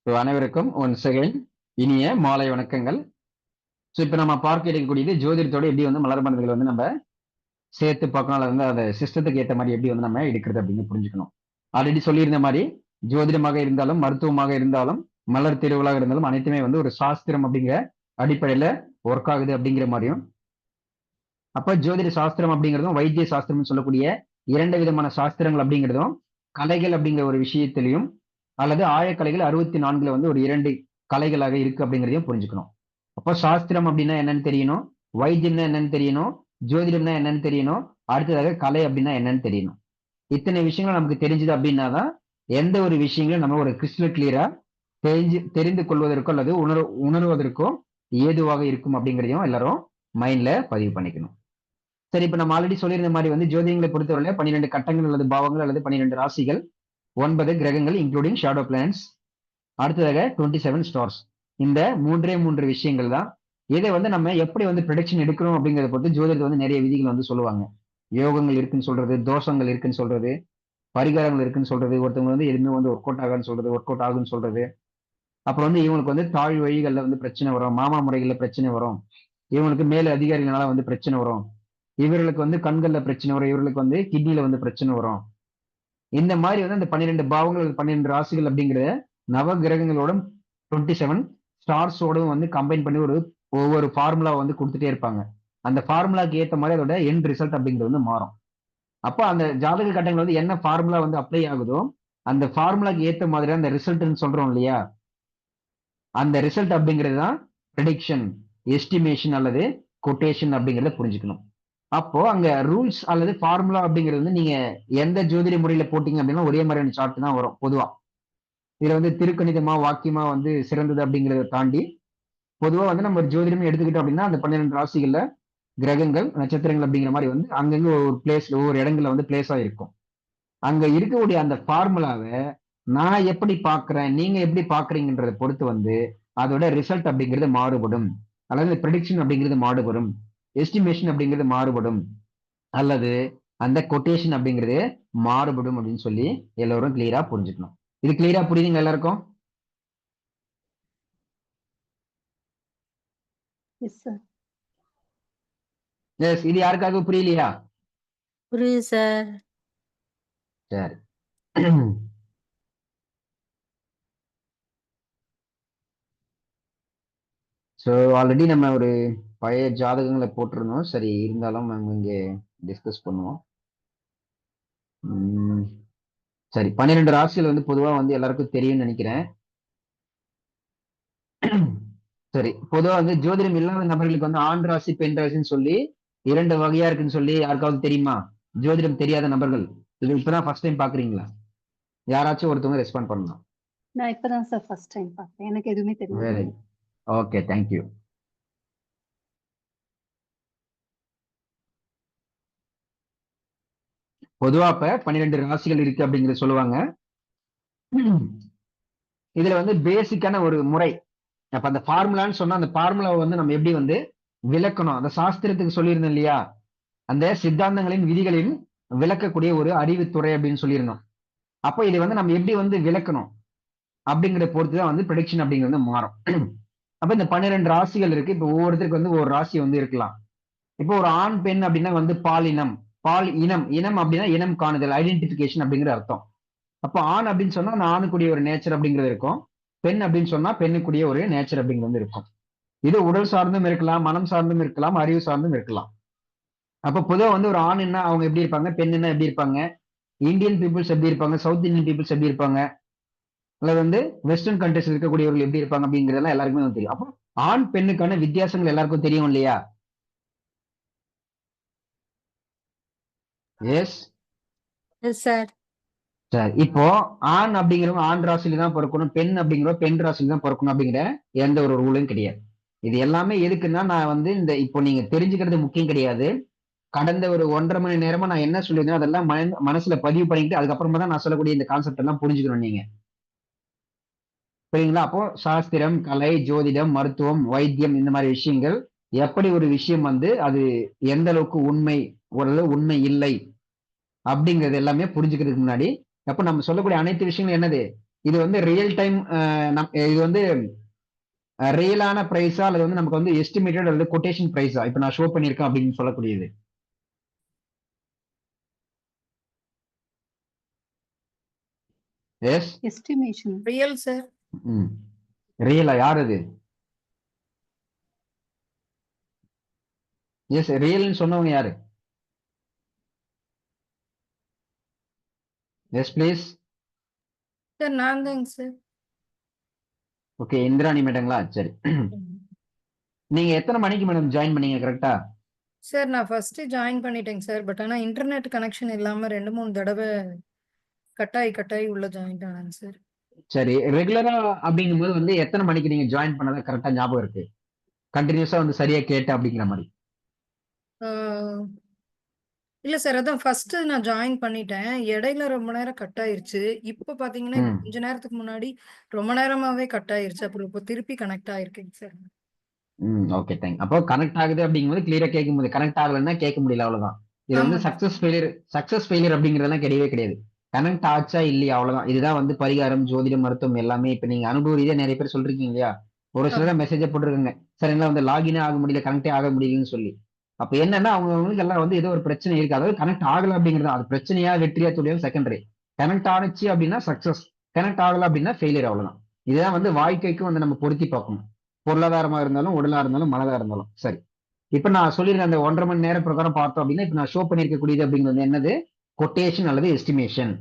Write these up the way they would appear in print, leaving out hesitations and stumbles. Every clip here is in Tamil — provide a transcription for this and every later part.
அனைவருக்கும் ஒன்ஸ் அகைன் இனிய மாலை வணக்கங்கள். ஸோ இப்போ நம்ம பார்க்க இருக்கக்கூடியது ஜோதிடத்தோட எப்படி வந்து மலர் மருந்துகள் வந்து நம்ம சேர்த்து பார்க்கணும், அல்லது வந்து அதை சிஸ்டத்துக்கு ஏற்ற மாதிரி எப்படி வந்து நம்ம எடுக்கிறது அப்படின்னு புரிஞ்சுக்கணும். ஆல்ரெடி சொல்லியிருந்த மாதிரி ஜோதிடமாக இருந்தாலும் மருத்துவமாக இருந்தாலும் மலர் திருவிழாக இருந்தாலும் அனைத்துமே வந்து ஒரு சாஸ்திரம் அப்படிங்கிற அடிப்படையில ஒர்க் ஆகுது அப்படிங்கிற மாதிரியும், அப்ப ஜோதிட சாஸ்திரம் அப்படிங்கிறதும் வைத்திய சாஸ்திரம்னு சொல்லக்கூடிய இரண்டு விதமான சாஸ்திரங்கள் அப்படிங்கிறதும் கலைகள் அப்படிங்கிற ஒரு விஷயத்திலையும் அல்லது ஆயக்கலைகள் 64 வந்து ஒரு இரண்டு கலைகளாக இருக்கு அப்படிங்கிறதையும் புரிஞ்சுக்கணும். அப்போ சாஸ்திரம் அப்படின்னா என்னன்னு தெரியணும், வைத்தியம்னா என்னன்னு தெரியணும், ஜோதிடம்னா என்னன்னு தெரியணும், அடுத்ததாக கலை அப்படின்னா என்னன்னு தெரியணும். இத்தனை விஷயங்கள் நமக்கு தெரிஞ்சது அப்படின்னா தான் எந்த ஒரு விஷயங்களும் நம்ம ஒரு கிறிஸ்டல் கிளியரா தெரிந்து கொள்வதற்கோ அல்லது உணர்வதற்கோ ஏதுவாக இருக்கும் அப்படிங்கிறதையும் எல்லாரும் மைண்ட்ல பதிவு பண்ணிக்கணும். சரி, இப்ப நம்ம ஆல்ரெடி சொல்லியிருந்த மாதிரி வந்து ஜோதிடங்களை பொறுத்தவரை 12 கட்டங்கள் அல்லது பாவங்கள் அல்லது 12 ராசிகள், 9 கிரகங்கள் இன்க்ளூடிங் ஷேடோ பிளானட்ஸ், அடுத்ததாக 27 ஸ்டார்ஸ். இந்த மூன்று விஷயங்கள் தான். இதை வந்து நம்ம எப்படி வந்து ப்ரெடிக்ஷன் எடுக்கிறோம் அப்படிங்கிறத பொறுத்து ஜோதிடத்தை வந்து நிறைய விதிகள் வந்து சொல்லுவாங்க. யோகங்கள் இருக்குன்னு சொல்றது, தோஷங்கள் இருக்குன்னு சொல்றது, பரிகாரங்கள் இருக்குன்னு சொல்றது, ஒருத்தவங்க வந்து எதுவுமே வந்து ஒர்க் அவுட் ஆகான்னு சொல்றது, ஒர்க் அவுட் ஆகுன்னு சொல்றது. அப்புறம் வந்து இவங்களுக்கு வந்து தாழ் வழிகள்ல வந்து பிரச்சனை வரும், மாமா முறைகள்ல பிரச்சனை வரும், இவங்களுக்கு மேல அதிகாரிகளால வந்து பிரச்சனை வரும், இவர்களுக்கு வந்து கண்கள்ல பிரச்சனை வரும், இவர்களுக்கு வந்து கிட்னில வந்து பிரச்சனை வரும். இந்த மாதிரி வந்து அந்த 12 பாவங்கள் 12 ராசிகள் அப்படிங்கிற நவ கிரகங்களோட 27 ஸ்டார்ஸோடும் வந்து கம்பைன் பண்ணி ஒவ்வொரு ஃபார்முலா வந்து கொடுத்துட்டே இருப்பாங்க. அந்த ஃபார்முலாக்கு ஏற்ற மாதிரி அதோட எண்ட் ரிசல்ட் அப்படிங்கிறது வந்து மாறும். அப்போ அந்த ஜாதக கட்டங்கள் வந்து என்ன ஃபார்முலா வந்து அப்ளை ஆகுதோ அந்த ஃபார்முலாக்கு ஏற்ற மாதிரி அந்த ரிசல்ட்னு சொல்றோம் இல்லையா, அந்த ரிசல்ட் அப்படிங்கிறது தான் ப்ரெடிக்ஷன், எஸ்டிமேஷன் அல்லது கொட்டேஷன் அப்படிங்கிறத புரிஞ்சுக்கணும். அப்போ அங்க ரூல்ஸ் அல்லது ஃபார்முலா அப்படிங்கிறது வந்து நீங்க எந்த ஜோதிட முறையில போட்டீங்க அப்படின்னா ஒரே மாதிரியான சார்ட் தான் வரும் பொதுவா. இதுல வந்து திருக்கணிதமா வாக்கியமா வந்து சிறந்தது அப்படிங்கிறத தாண்டி பொதுவா வந்து நம்ம ஒரு ஜோதிடம் எடுத்துக்கிட்டோம் அப்படின்னா அந்த 12 ராசிகள்ல கிரகங்கள் நட்சத்திரங்கள் அப்படிங்கிற மாதிரி வந்து அங்கங்க ஒரு பிளேஸ்ல ஒவ்வொரு இடங்கள்ல வந்து பிளேஸ் ஆயிருக்கும். அங்க இருக்கக்கூடிய அந்த ஃபார்முலாவை நான் எப்படி பாக்குறேன், நீங்க எப்படி பாக்குறீங்கன்றத பொறுத்து வந்து அதோட ரிசல்ட் அப்படிங்கிறது மாறுபடும், அல்லது ப்ரெடிக்ஷன் அப்படிங்கிறது மாறுபடும், எஸ்டிமேஷன் அப்படிங்கிறது மாறுபடும், அல்லது அந்த கொட்டேஷன் அப்படிங்கிறது மாறுபடும் அப்படின்னு சொல்லி எல்லோரும் கிளியரா புரிஞ்சுக்கணும். இது கிளியரா புரியுதுங்க எல்லாருக்கும்? Yes sir. எஸ். இது யாருக்காக புரியலையா? புரியுது சார். சரி. ஸோ ஆல்ரெடி நம்ம ஒரு பழைய ஜாதகங்களை போட்டிருந்தோம். சரி, இருந்தாலும் நம்ம இங்கே டிஸ்கஸ் பண்ணுவோம். சரி, 12 ராசிகள் வந்து பொதுவா வந்து எல்லாருக்கும் தெரியும்னு நினைக்கிறேன். சரி, பொதுவா வந்து ஜோதிடம் இல்லாத நபர்களுக்கு வந்து ஆண் ராசி பெண் ராசின்னு சொல்லி 2 வகையா இருக்குன்னு சொல்லி யாருக்காவது தெரியுமா? ஜோதிடம் தெரியாத நபர்கள் இது இப்பதான் ஃபர்ஸ்ட் டைம் பாக்குறீங்களா? யாராச்சும் ஒருத்தவங்க ரெஸ்பாண்ட் பண்ணலாம். நான் இப்பதான் சார் ஃபர்ஸ்ட் டைம் பார்த்தேன். எனக்கு எதுவுமே தெரியாது. Very okay, thank you. பொதுவா இப்ப 12 ராசிகள் இருக்கு அப்படிங்கறத சொல்லுவாங்க. இதுல வந்து பேசிக்கான ஒரு முறை, அப்ப அந்த ஃபார்முலான்னு சொன்னா அந்த ஃபார்முலாவை வந்து நம்ம எப்படி வந்து விளக்கணும், அந்த சாஸ்திரத்துக்கு சொல்லியிருந்தோம் இல்லையா, அந்த சித்தாந்தங்களின் விதிகளின் விளக்கக்கூடிய ஒரு அறிவுத்துறை அப்படின்னு சொல்லியிருந்தோம். அப்போ இதை வந்து நம்ம எப்படி வந்து விளக்கணும் அப்படிங்கிற பொறுத்து தான் வந்து ப்ரெடிக்ஷன் அப்படிங்கிறது வந்து மாறும். அப்ப இந்த 12 ராசிகள் இருக்கு. இப்போ ஒவ்வொருத்தருக்கு வந்து ஒரு ராசி வந்து இருக்கலாம். இப்போ ஒரு ஆண் பெண் அப்படின்னா வந்து பால் இனம், பால் இனம், இனம் அப்படின்னா இனம் காணுதல், ஐடென்டிபிகேஷன் அப்படிங்கிற அர்த்தம். அப்போ ஆண் அப்படின்னு சொன்னா அந்த ஆணுக்குரிய ஒரு நேச்சர் அப்படிங்கிறது இருக்கும், பெண் அப்படின்னு சொன்னா பெண்ணுக்குரிய ஒரு நேச்சர் அப்படிங்கிறது வந்து இருக்கும். இது உடல் சார்ந்தும் இருக்கலாம், மனம் சார்ந்தும் இருக்கலாம், அறிவு சார்ந்தும் இருக்கலாம். அப்ப பொதுவா வந்து ஒரு ஆண்னா அவங்க எப்படி இருப்பாங்க, பெண்ணுன்னா எப்படி இருப்பாங்க, இந்தியன் பீப்புள்ஸ் எப்படி இருப்பாங்க, சவுத் இந்தியன் பீப்புள்ஸ் எப்படி இருப்பாங்க, அல்லது வந்து வெஸ்டர்ன் கண்ட்ரிஸ் இருக்கக்கூடியவர்கள் எப்படி இருப்பாங்க அப்படிங்கிறதெல்லாம் எல்லாருக்குமே வந்து தெரியும். அப்போ ஆண் பெண்ணுக்கான வித்தியாசங்கள் எல்லாருக்கும் தெரியும் இல்லையா? எஸ். Yes sir. சரி, இப்போ ஆண் அப்படிங்கிறவங்க ஆண் ராசியில தான் பிறக்கணும், பெண் அப்படிங்கிறவங்க பெண் ராசியில தான் பிறக்கணும் அப்படிங்கிற எந்த ஒரு ரூலும் கிடையாது. இது எல்லாமே எதுக்குன்னா நான் வந்து இந்த இப்போ நீங்க தெரிஞ்சுக்கிறது முக்கியம் கிடையாது. கடந்த ஒரு 1.5 மணி நேரமா நான் என்ன சொல்லியிருந்தேன் அதெல்லாம் மனசுல பதிவு பண்ணிட்டு அதுக்கப்புறமா தான் நான் சொல்லக்கூடிய இந்த கான்செப்ட் எல்லாம் புரிஞ்சுக்கணும் நீங்க. சரிங்களா? அப்போ சாஸ்திரம், கலை, ஜோதிடம், மருத்துவம், வைத்தியம் இந்த மாதிரி விஷயங்கள் எப்படி ஒரு விஷயம் வந்து அது எந்த அளவுக்கு உண்மை, ஓரளவு உண்மை இல்லை அப்படிங்கிறது எல்லாமே புரிஞ்சுக்கிறதுக்கு முன்னாடி அப்ப நம்ம சொல்லக்கூடிய அனைத்து விஷயங்களும் என்னது, இது வந்து ரியல் டைம், இது வந்து ரியலான பிரைஸா அல்லது வந்து நமக்கு வந்து எஸ்டிமேட்டட் அல்லது கொட்டேஷன் பிரைஸா இப்ப நான் ஷோ பண்ணிருக்கேன் அப்படின்னு சொல்லக்கூடியது. எஸ். எஸ்டிமேஷன். Real sir. ரியலா? யார் அது? எஸ், ரியல்னு சொன்னவங்க யாரு? Yes please. சார் நான் தாங்க சார். ஓகே, இந்திராணி மேடங்களா? சரி. நீங்க எத்தனை மணிக்கு மேடம் ஜாயின் பண்ணீங்க கரெக்டா? சார் நான் ஃபர்ஸ்ட் ஜாயின் பண்ணிட்டேங்க சார். பட் ஆனா இன்டர்நெட் கனெக்ஷன் இல்லாம 2-3 தடவை கட்டாயி உள்ள ஜாயின் ஆனாங்க சார். சரி, ரெகுலரா அப்படிங்கும்போது வந்து எத்தனை மணிக்கு நீங்க ஜாயின் பண்ணதா கரெக்டா ஞாபகம் இருக்கு? கண்டினியூஸா வந்து சரியா கேட்ட அப்படிங்கிற மாதிரி. இல்ல சார், அதான் ஃபர்ஸ்ட் நான் ஜாயின் பண்ணிட்டேன். இடையில ரொம்ப நேரம் கட் ஆயிருச்சு. இப்ப பாத்தீங்கன்னா இப்ப கொஞ்ச நேரத்துக்கு முன்னாடி ரொம்ப நேரமாவே கட் ஆயிருச்சு. அப்புறம் இப்போ திருப்பி கனெக்ட் ஆயிருக்குங்க சார். Okay, thank. அப்போ கனெக்ட் ஆகுது அப்படிங்கும்போது கிளியரா கேட்கும் போது, கனெக்ட் ஆகலைன்னா கேட்க முடியல, அவ்வளவுதான். இது வந்து ஆமாங்க. சக்சஸ் ஃபெயிலியர் அப்படிங்கறதெல்லாம் கிடையவே கிடையாது. கனெக்ட் ஆச்சா இல்லையா, அவ்வளவுதான். இதுதான் வந்து பரிகாரம், ஜோதிடம், மருத்துவம் எல்லாமே. இப்ப நீங்க அனுபவ ரீதியா நிறைய பேர் சொல்றீங்க இல்லையா? ஒரு சிலர் ஆமா. மெசேஜ் போட்டிருக்காங்க, சார் என்னால வந்து லாகினே ஆக முடியல, கனெக்டே ஆக முடியலன்னு சொல்லி. அப்ப என்னன்னா அவங்களுக்கு எல்லாம் வந்து ஏதோ ஒரு பிரச்சனை இருக்கு. அதாவது கனெக்ட் ஆகல அப்படிங்கிறது அது பிரச்சனையா வெற்றியா தோல்வியா செகண்டரி. கனெக்ட் ஆனிச்சு அப்படின்னா சக்சஸ், கனெக்ட் ஆகல அப்படின்னா ஃபெயிலியர், அவ்வளவுதான். இதுதான் வந்து வாழ்க்கைக்கும் வந்து நம்ம பொருத்தி பார்க்கணும். பொருளாதாரமா இருந்தாலும், உடலா இருந்தாலும், மனதா இருந்தாலும். சரி, இப்ப நான் சொல்லியிருந்த அந்த 1.5 மணி நேரம் பிரகாரம் பார்த்தோம் அப்படின்னா, இப்ப நான் ஷோ பண்ணிருக்கக்கூடியது அப்படிங்கிறது என்னது? கொட்டேஷன் அல்லது எஸ்டிமேஷன்.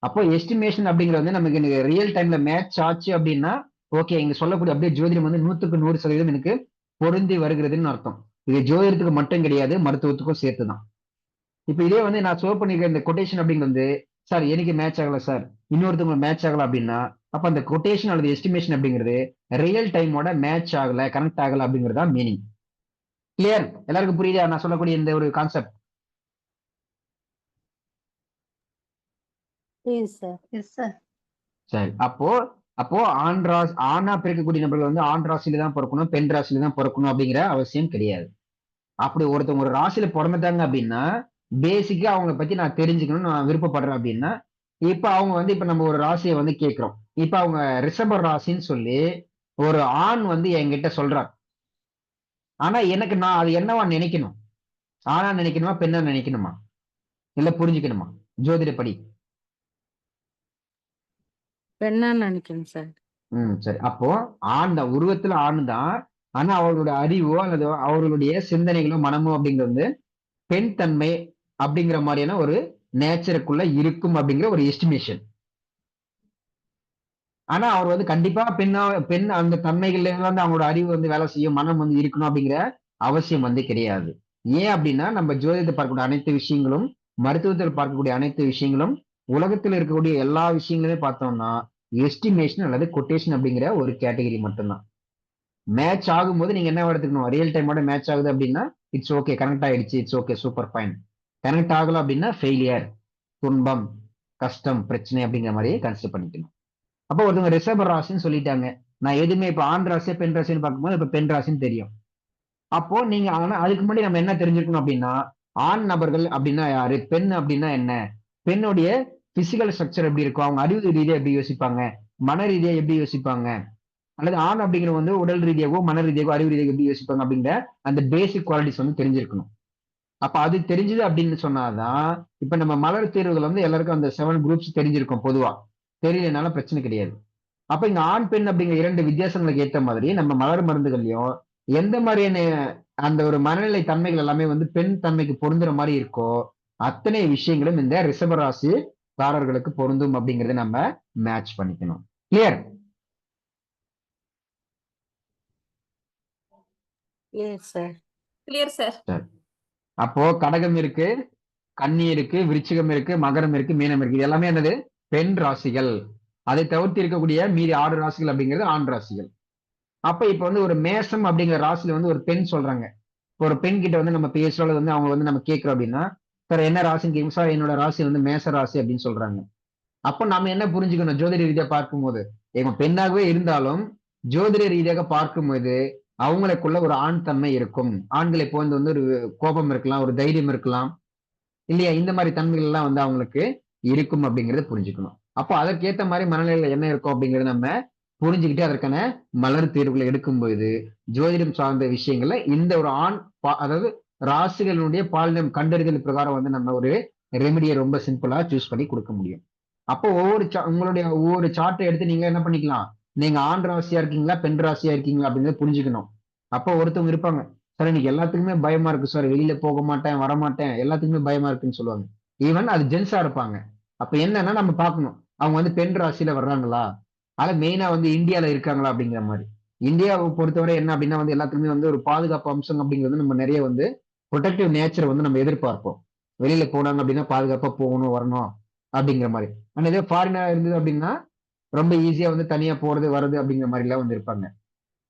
அப்போ எஸ்டிமேஷன் அப்படிங்கிறது வந்து நமக்கு ரியல் டைம்ல மேட்ச் ஆச்சு அப்படின்னா ஓகே, இங்க சொல்லக்கூடிய அப்படியே ஜோதிடம் வந்து 100% எனக்கு பொருந்தி வருகிறதுன்னு அர்த்தம். இது ஜோதிடத்துக்கு மட்டும் கிடையாது, மருத்துவத்துக்கும் சேர்த்துதான். இப்ப இதே வந்து நான் ஷோ பண்ணிருக்க இந்த கொட்டேஷன் அப்படிங்கிறது வந்து, சார் எனக்கு மேட்ச் ஆகல சார், இன்னொருத்தவங்க மேட்ச் ஆகல அப்படின்னா, அப்ப அந்த கொட்டேஷன் அல்லது எஸ்டிமேஷன் அப்படிங்கிறது ரியல் டைமோட மேட்ச் ஆகல, கனெக்ட் ஆகல அப்படிங்கிறது தான் மீனிங். கிளியர்? எல்லாருக்கும் புரியுதா நான் சொல்லக்கூடிய இந்த ஒரு concept? Yes sir. Yes sir. சரி, அப்போ அப்போ ஆணா பிறக்கக்கூடிய நபர்கள் வந்து ஆண் ராசியில தான் பிறக்கணும், பெண் ராசியில தான் பிறக்கணும் அப்படிங்கிற அவசியம் கிடையாது. அப்படி ஒருத்தவங்க ஒரு ராசியில பிறந்துட்டாங்க அப்படின்னா, பேசிக்கா அவங்கள பத்தி நான் தெரிஞ்சுக்கணும்னு நான் விருப்பப்படுறேன் அப்படின்னா, இப்ப அவங்க வந்து இப்ப நம்ம ஒரு ராசியை வந்து கேட்கிறோம். இப்ப அவங்க ரிஷப ராசின்னு சொல்லி ஒரு ஆண் வந்து என்கிட்ட சொல்றார். ஆனா எனக்கு நான் அது என்னவா நினைக்கணும்? ஆணா நினைக்கணுமா, பெண்ணா நினைக்கணுமா, இல்ல புரிஞ்சுக்கணுமா ஜோதிடப்படி? பெண்ணா நினைக்கிறேன் சார். சரி, அப்போ ஆண் தான், உருவத்துல ஆண் தான். ஆனா அவர்களுடைய அறிவோ அல்லது அவர்களுடைய சிந்தனைகளோ மனமோ அப்படிங்கிறது வந்து பெண் தன்மை அப்படிங்கிற மாதிரியான ஒரு நேச்சருக்குள்ள இருக்கும் அப்படிங்கிற ஒரு எஸ்டிமேஷன். ஆனா அவர் வந்து கண்டிப்பா பெண் அந்த தன்மைகள்ல வந்து அவங்களோட அறிவு வந்து வேலை செய்யும், மனம் வந்து இருக்கணும் அப்படிங்கிற அவசியம் வந்து கிடையாது. ஏன் அப்படின்னா நம்ம ஜோதிடத்தை பார்க்கக்கூடிய அனைத்து விஷயங்களும், மருத்துவத்தில் பார்க்கக்கூடிய அனைத்து விஷயங்களும், உலகத்தில் இருக்கக்கூடிய எல்லா விஷயங்களுமே பார்த்தோம்னா எஸ்டிமேஷன் அல்லது கொட்டேஷன் அப்படிங்கிற ஒரு கேட்டகரி மட்டும்தான். மேட்ச் ஆகும்போது நீங்க என்ன எடுத்துக்கணும்? ரியல் டைமோட மேட்ச் ஆகுது அப்படின்னா இட்ஸ் ஓகே, கனெக்ட் ஆயிடுச்சு, it's okay, super fine. Connect ஆகல அப்படின்னா ஃபெயிலியர், துன்பம், கஷ்டம், பிரச்சனை அப்படிங்கிற மாதிரியே கன்சிடர் பண்ணிக்கணும். அப்போ ஒருத்தவங்க ரிஷப ராசின்னு சொல்லிட்டாங்க. நான் எதுவுமே இப்ப ஆண் ராசியா பெண் ராசின்னு பார்க்கும்போது இப்ப பெண் ராசின்னு தெரியும். அப்போ நீங்க ஆனா அதுக்கு முன்னாடி நம்ம என்ன தெரிஞ்சுக்கணும் அப்படின்னா, ஆண் நபர்கள் அப்படின்னா யாரு, பெண் அப்படின்னா என்ன, பெண்ணுடைய பிசிக்கல் ஸ்ட்ரக்சர் எப்படி இருக்கும், அவங்க அறிவு ரீதியா எப்படி யோசிப்பாங்க, மன ரீதியா எப்படி யோசிப்பாங்க, அல்லது ஆண் அப்படிங்கிற வந்து உடல் ரீதியாகவோ மன ரீதியாகவோ அறிவு ரீதியாக எப்படி யோசிப்பாங்க அப்படிங்கிற அந்த பேசிக் குவாலிட்டிஸ் வந்து தெரிஞ்சிருக்கணும். அப்ப அது தெரிஞ்சது அப்படின்னு சொன்னாதான் இப்ப நம்ம மலர் தேர்வுகள் வந்து எல்லாருக்கும் அந்த 7 குரூப்ஸ் தெரிஞ்சிருக்கும் பொதுவா. தெரியலனால பிரச்சனை கிடையாது. அப்ப இங்க ஆண் பெண் அப்படிங்கிற 2 வித்தியாசங்களுக்கு ஏத்த மாதிரி நம்ம மலர் மருந்துகள்லயும் எந்த மாதிரியான அந்த ஒரு மனநிலை தன்மைகள் எல்லாமே வந்து பெண் தன்மைக்கு பொருந்துற மாதிரி இருக்கோ அத்தனை விஷயங்களும் இந்த ரிஷபராசி காரர்களுக்கு பொருந்தும் அப்படிங்கறத நம்ம மேட்ச் பண்ணிக்கணும். Clear? Yes sir. Clear sir. அப்போ கடகம் இருக்கு, கன்னி இருக்கு, விருச்சிகம் இருக்கு, மகரம் இருக்கு, மீனம் இருக்கு. இது எல்லாமே என்னது? பெண் ராசிகள். அதை தவிர்த்து இருக்கக்கூடிய மீதி 6 ராசிகள் அப்படிங்கிறது ஆண் ராசிகள். அப்ப இப்ப வந்து ஒரு மேசம் அப்படிங்கிற ராசியில வந்து ஒரு பெண் சொல்றாங்க. ஒரு பெண் கிட்ட வந்து நம்ம பேசுறோம் வந்து அவங்க வந்து நம்ம கேட்கிறோம் அப்படின்னா, சார் என்ன ராசின்னு கேட்கும், சார் என்னோட ராசி வந்து மேச ராசி அப்படின்னு சொல்றாங்க. அப்ப நாம என்ன புரிஞ்சுக்கணும் ஜோதிட ரீதியா பார்க்கும்போது, இவங்க பெண்ணாகவே இருந்தாலும் ஜோதிட ரீதியாக பார்க்கும்போது அவங்களுக்குள்ள ஒரு ஆண் தன்மை இருக்கும். ஆண்களை போன்று வந்து ஒரு கோபம் இருக்கலாம், ஒரு தைரியம் இருக்கலாம் இல்லையா, இந்த மாதிரி தன்மைகள் எல்லாம் வந்து அவங்களுக்கு இருக்கும் அப்படிங்கறத புரிஞ்சுக்கணும். அப்போ அதற்கேத்த மாதிரி மனநிலையில என்ன இருக்கும் அப்படிங்கறத நம்ம புரிஞ்சுக்கிட்டு அதற்கான மலர் தேர்வுகளை எடுக்கும்போது ஜோதிடம் சார்ந்த விஷயங்கள்ல இந்த ஒரு அதாவது ராசிகளுடைய பாலினம் கண்டறிதல் பிரகாரம் வந்து நம்ம ஒரு ரெமிடியை ரொம்ப சிம்பிளா சூஸ் பண்ணி கொடுக்க முடியும். அப்போ உங்களுடைய ஒவ்வொரு சார்ட்டை எடுத்து நீங்க என்ன பண்ணிக்கலாம், நீங்க ஆண் ராசியா இருக்கீங்களா பெண் ராசியா இருக்கீங்களா அப்படிங்கறத புரிஞ்சுக்கணும். அப்போ ஒருத்தவங்க இருப்பாங்க, சார் எனக்கு எல்லாத்துக்குமே பயமா இருக்கு சார், வெளியில போக மாட்டேன் வரமாட்டேன் எல்லாத்துக்குமே பயமா இருக்குன்னு சொல்லுவாங்க. ஈவன் அது ஜென்ஸா இருப்பாங்க. அப்ப என்னன்னா நம்ம பார்க்கணும் அவங்க வந்து பெண் ராசியில வர்றாங்களா, அத மெயினா வந்து இந்தியால இருக்காங்களா அப்படிங்கிற மாதிரி. இந்தியாவை பொறுத்தவரை என்ன அப்படின்னா வந்து எல்லாத்துக்குமே வந்து ஒரு பாதுகாப்பு அம்சம் அப்படிங்கிறது நம்ம நிறைய வந்து ப்ரொடெக்டிவ் நேச்சர் வந்து நம்ம எதிர்பார்ப்போம். வெளியில போனாங்க அப்படின்னா பாதுகாப்பா போகணும் வரணும் அப்படிங்கிற மாதிரி. ஆனா இதே ஃபாரினா இருந்தது அப்படின்னா ரொம்ப ஈஸியா வந்து தனியா போறது வர்றது அப்படிங்கிற மாதிரி எல்லாம் வந்து இருப்பாங்க.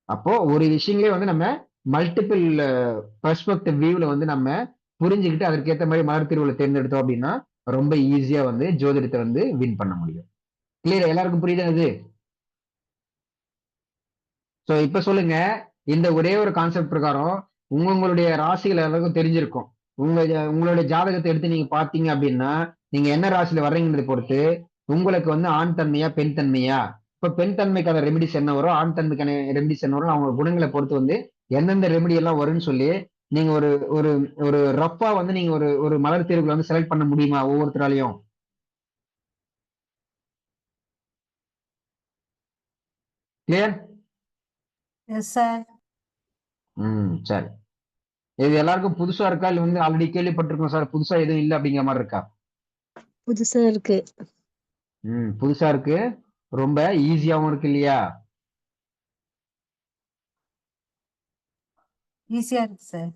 அப்போ ஒரு விஷயங்களே வந்து நம்ம மல்டிபிள் பெர்ஸ்பெக்டிவ் வியூல வந்து நம்ம புரிஞ்சுக்கிட்டு அதற்கேற்ற மாதிரி மலர் தீர்வுல தேர்ந்தெடுத்தோம் அப்படின்னா ரொம்ப ஈஸியா வந்து ஜோதிடத்தை வந்து வின் பண்ண முடியும். கிளியர்? எல்லாருக்கும் புரியுதா இது? சோ இப்ப சொல்லுங்க, இந்த ஒரே ஒரு கான்செப்ட் பிரகாரம் உங்களுடைய ராசிகள் எல்லாருக்கும் தெரிஞ்சிருக்கும். உங்களுடைய ஜாதகத்தை எடுத்து நீங்க பாத்தீங்க அப்படின்னா நீங்க என்ன ராசியில வர்றீங்கன்றதை பொறுத்து உங்களுக்கு வந்து ஆண் தன்மையா பெண் தன்மையா, இப்ப பெண் தன்மைக்கான ரெமிடிஸ் என்ன வரும் ஆண் தன்மைக்கான ரெமிடிஸ் என்ன வரும் அவங்க குணங்களை பொறுத்து வந்து எந்தெந்த ரெமிடி எல்லாம் வரும்னு சொல்லி நீங்க ஒரு ஒரு ஒரு ரஃபா வந்து நீங்க ஒரு ஒரு மலர் தேர்வுல வந்து செலக்ட் பண்ண முடியுமா ஒவ்வொருத்தராலையும்? கிளியர்? Yes sir. சரி. இது எல்லாருக்கும் புதுசா இருக்கா இல்ல வந்து ஆல்ரெடி கேள்விப்பட்டிருக்கோம் சார் புதுசா எதுவும் இல்லை அப்படிங்கிற மாதிரி இருக்கா? புதுசா இருக்கு. புதுசா இருக்கு, ரொம்ப ஈஸியாவும் இருக்கு இல்லையா? ஈஸியா இருக்கு சார்.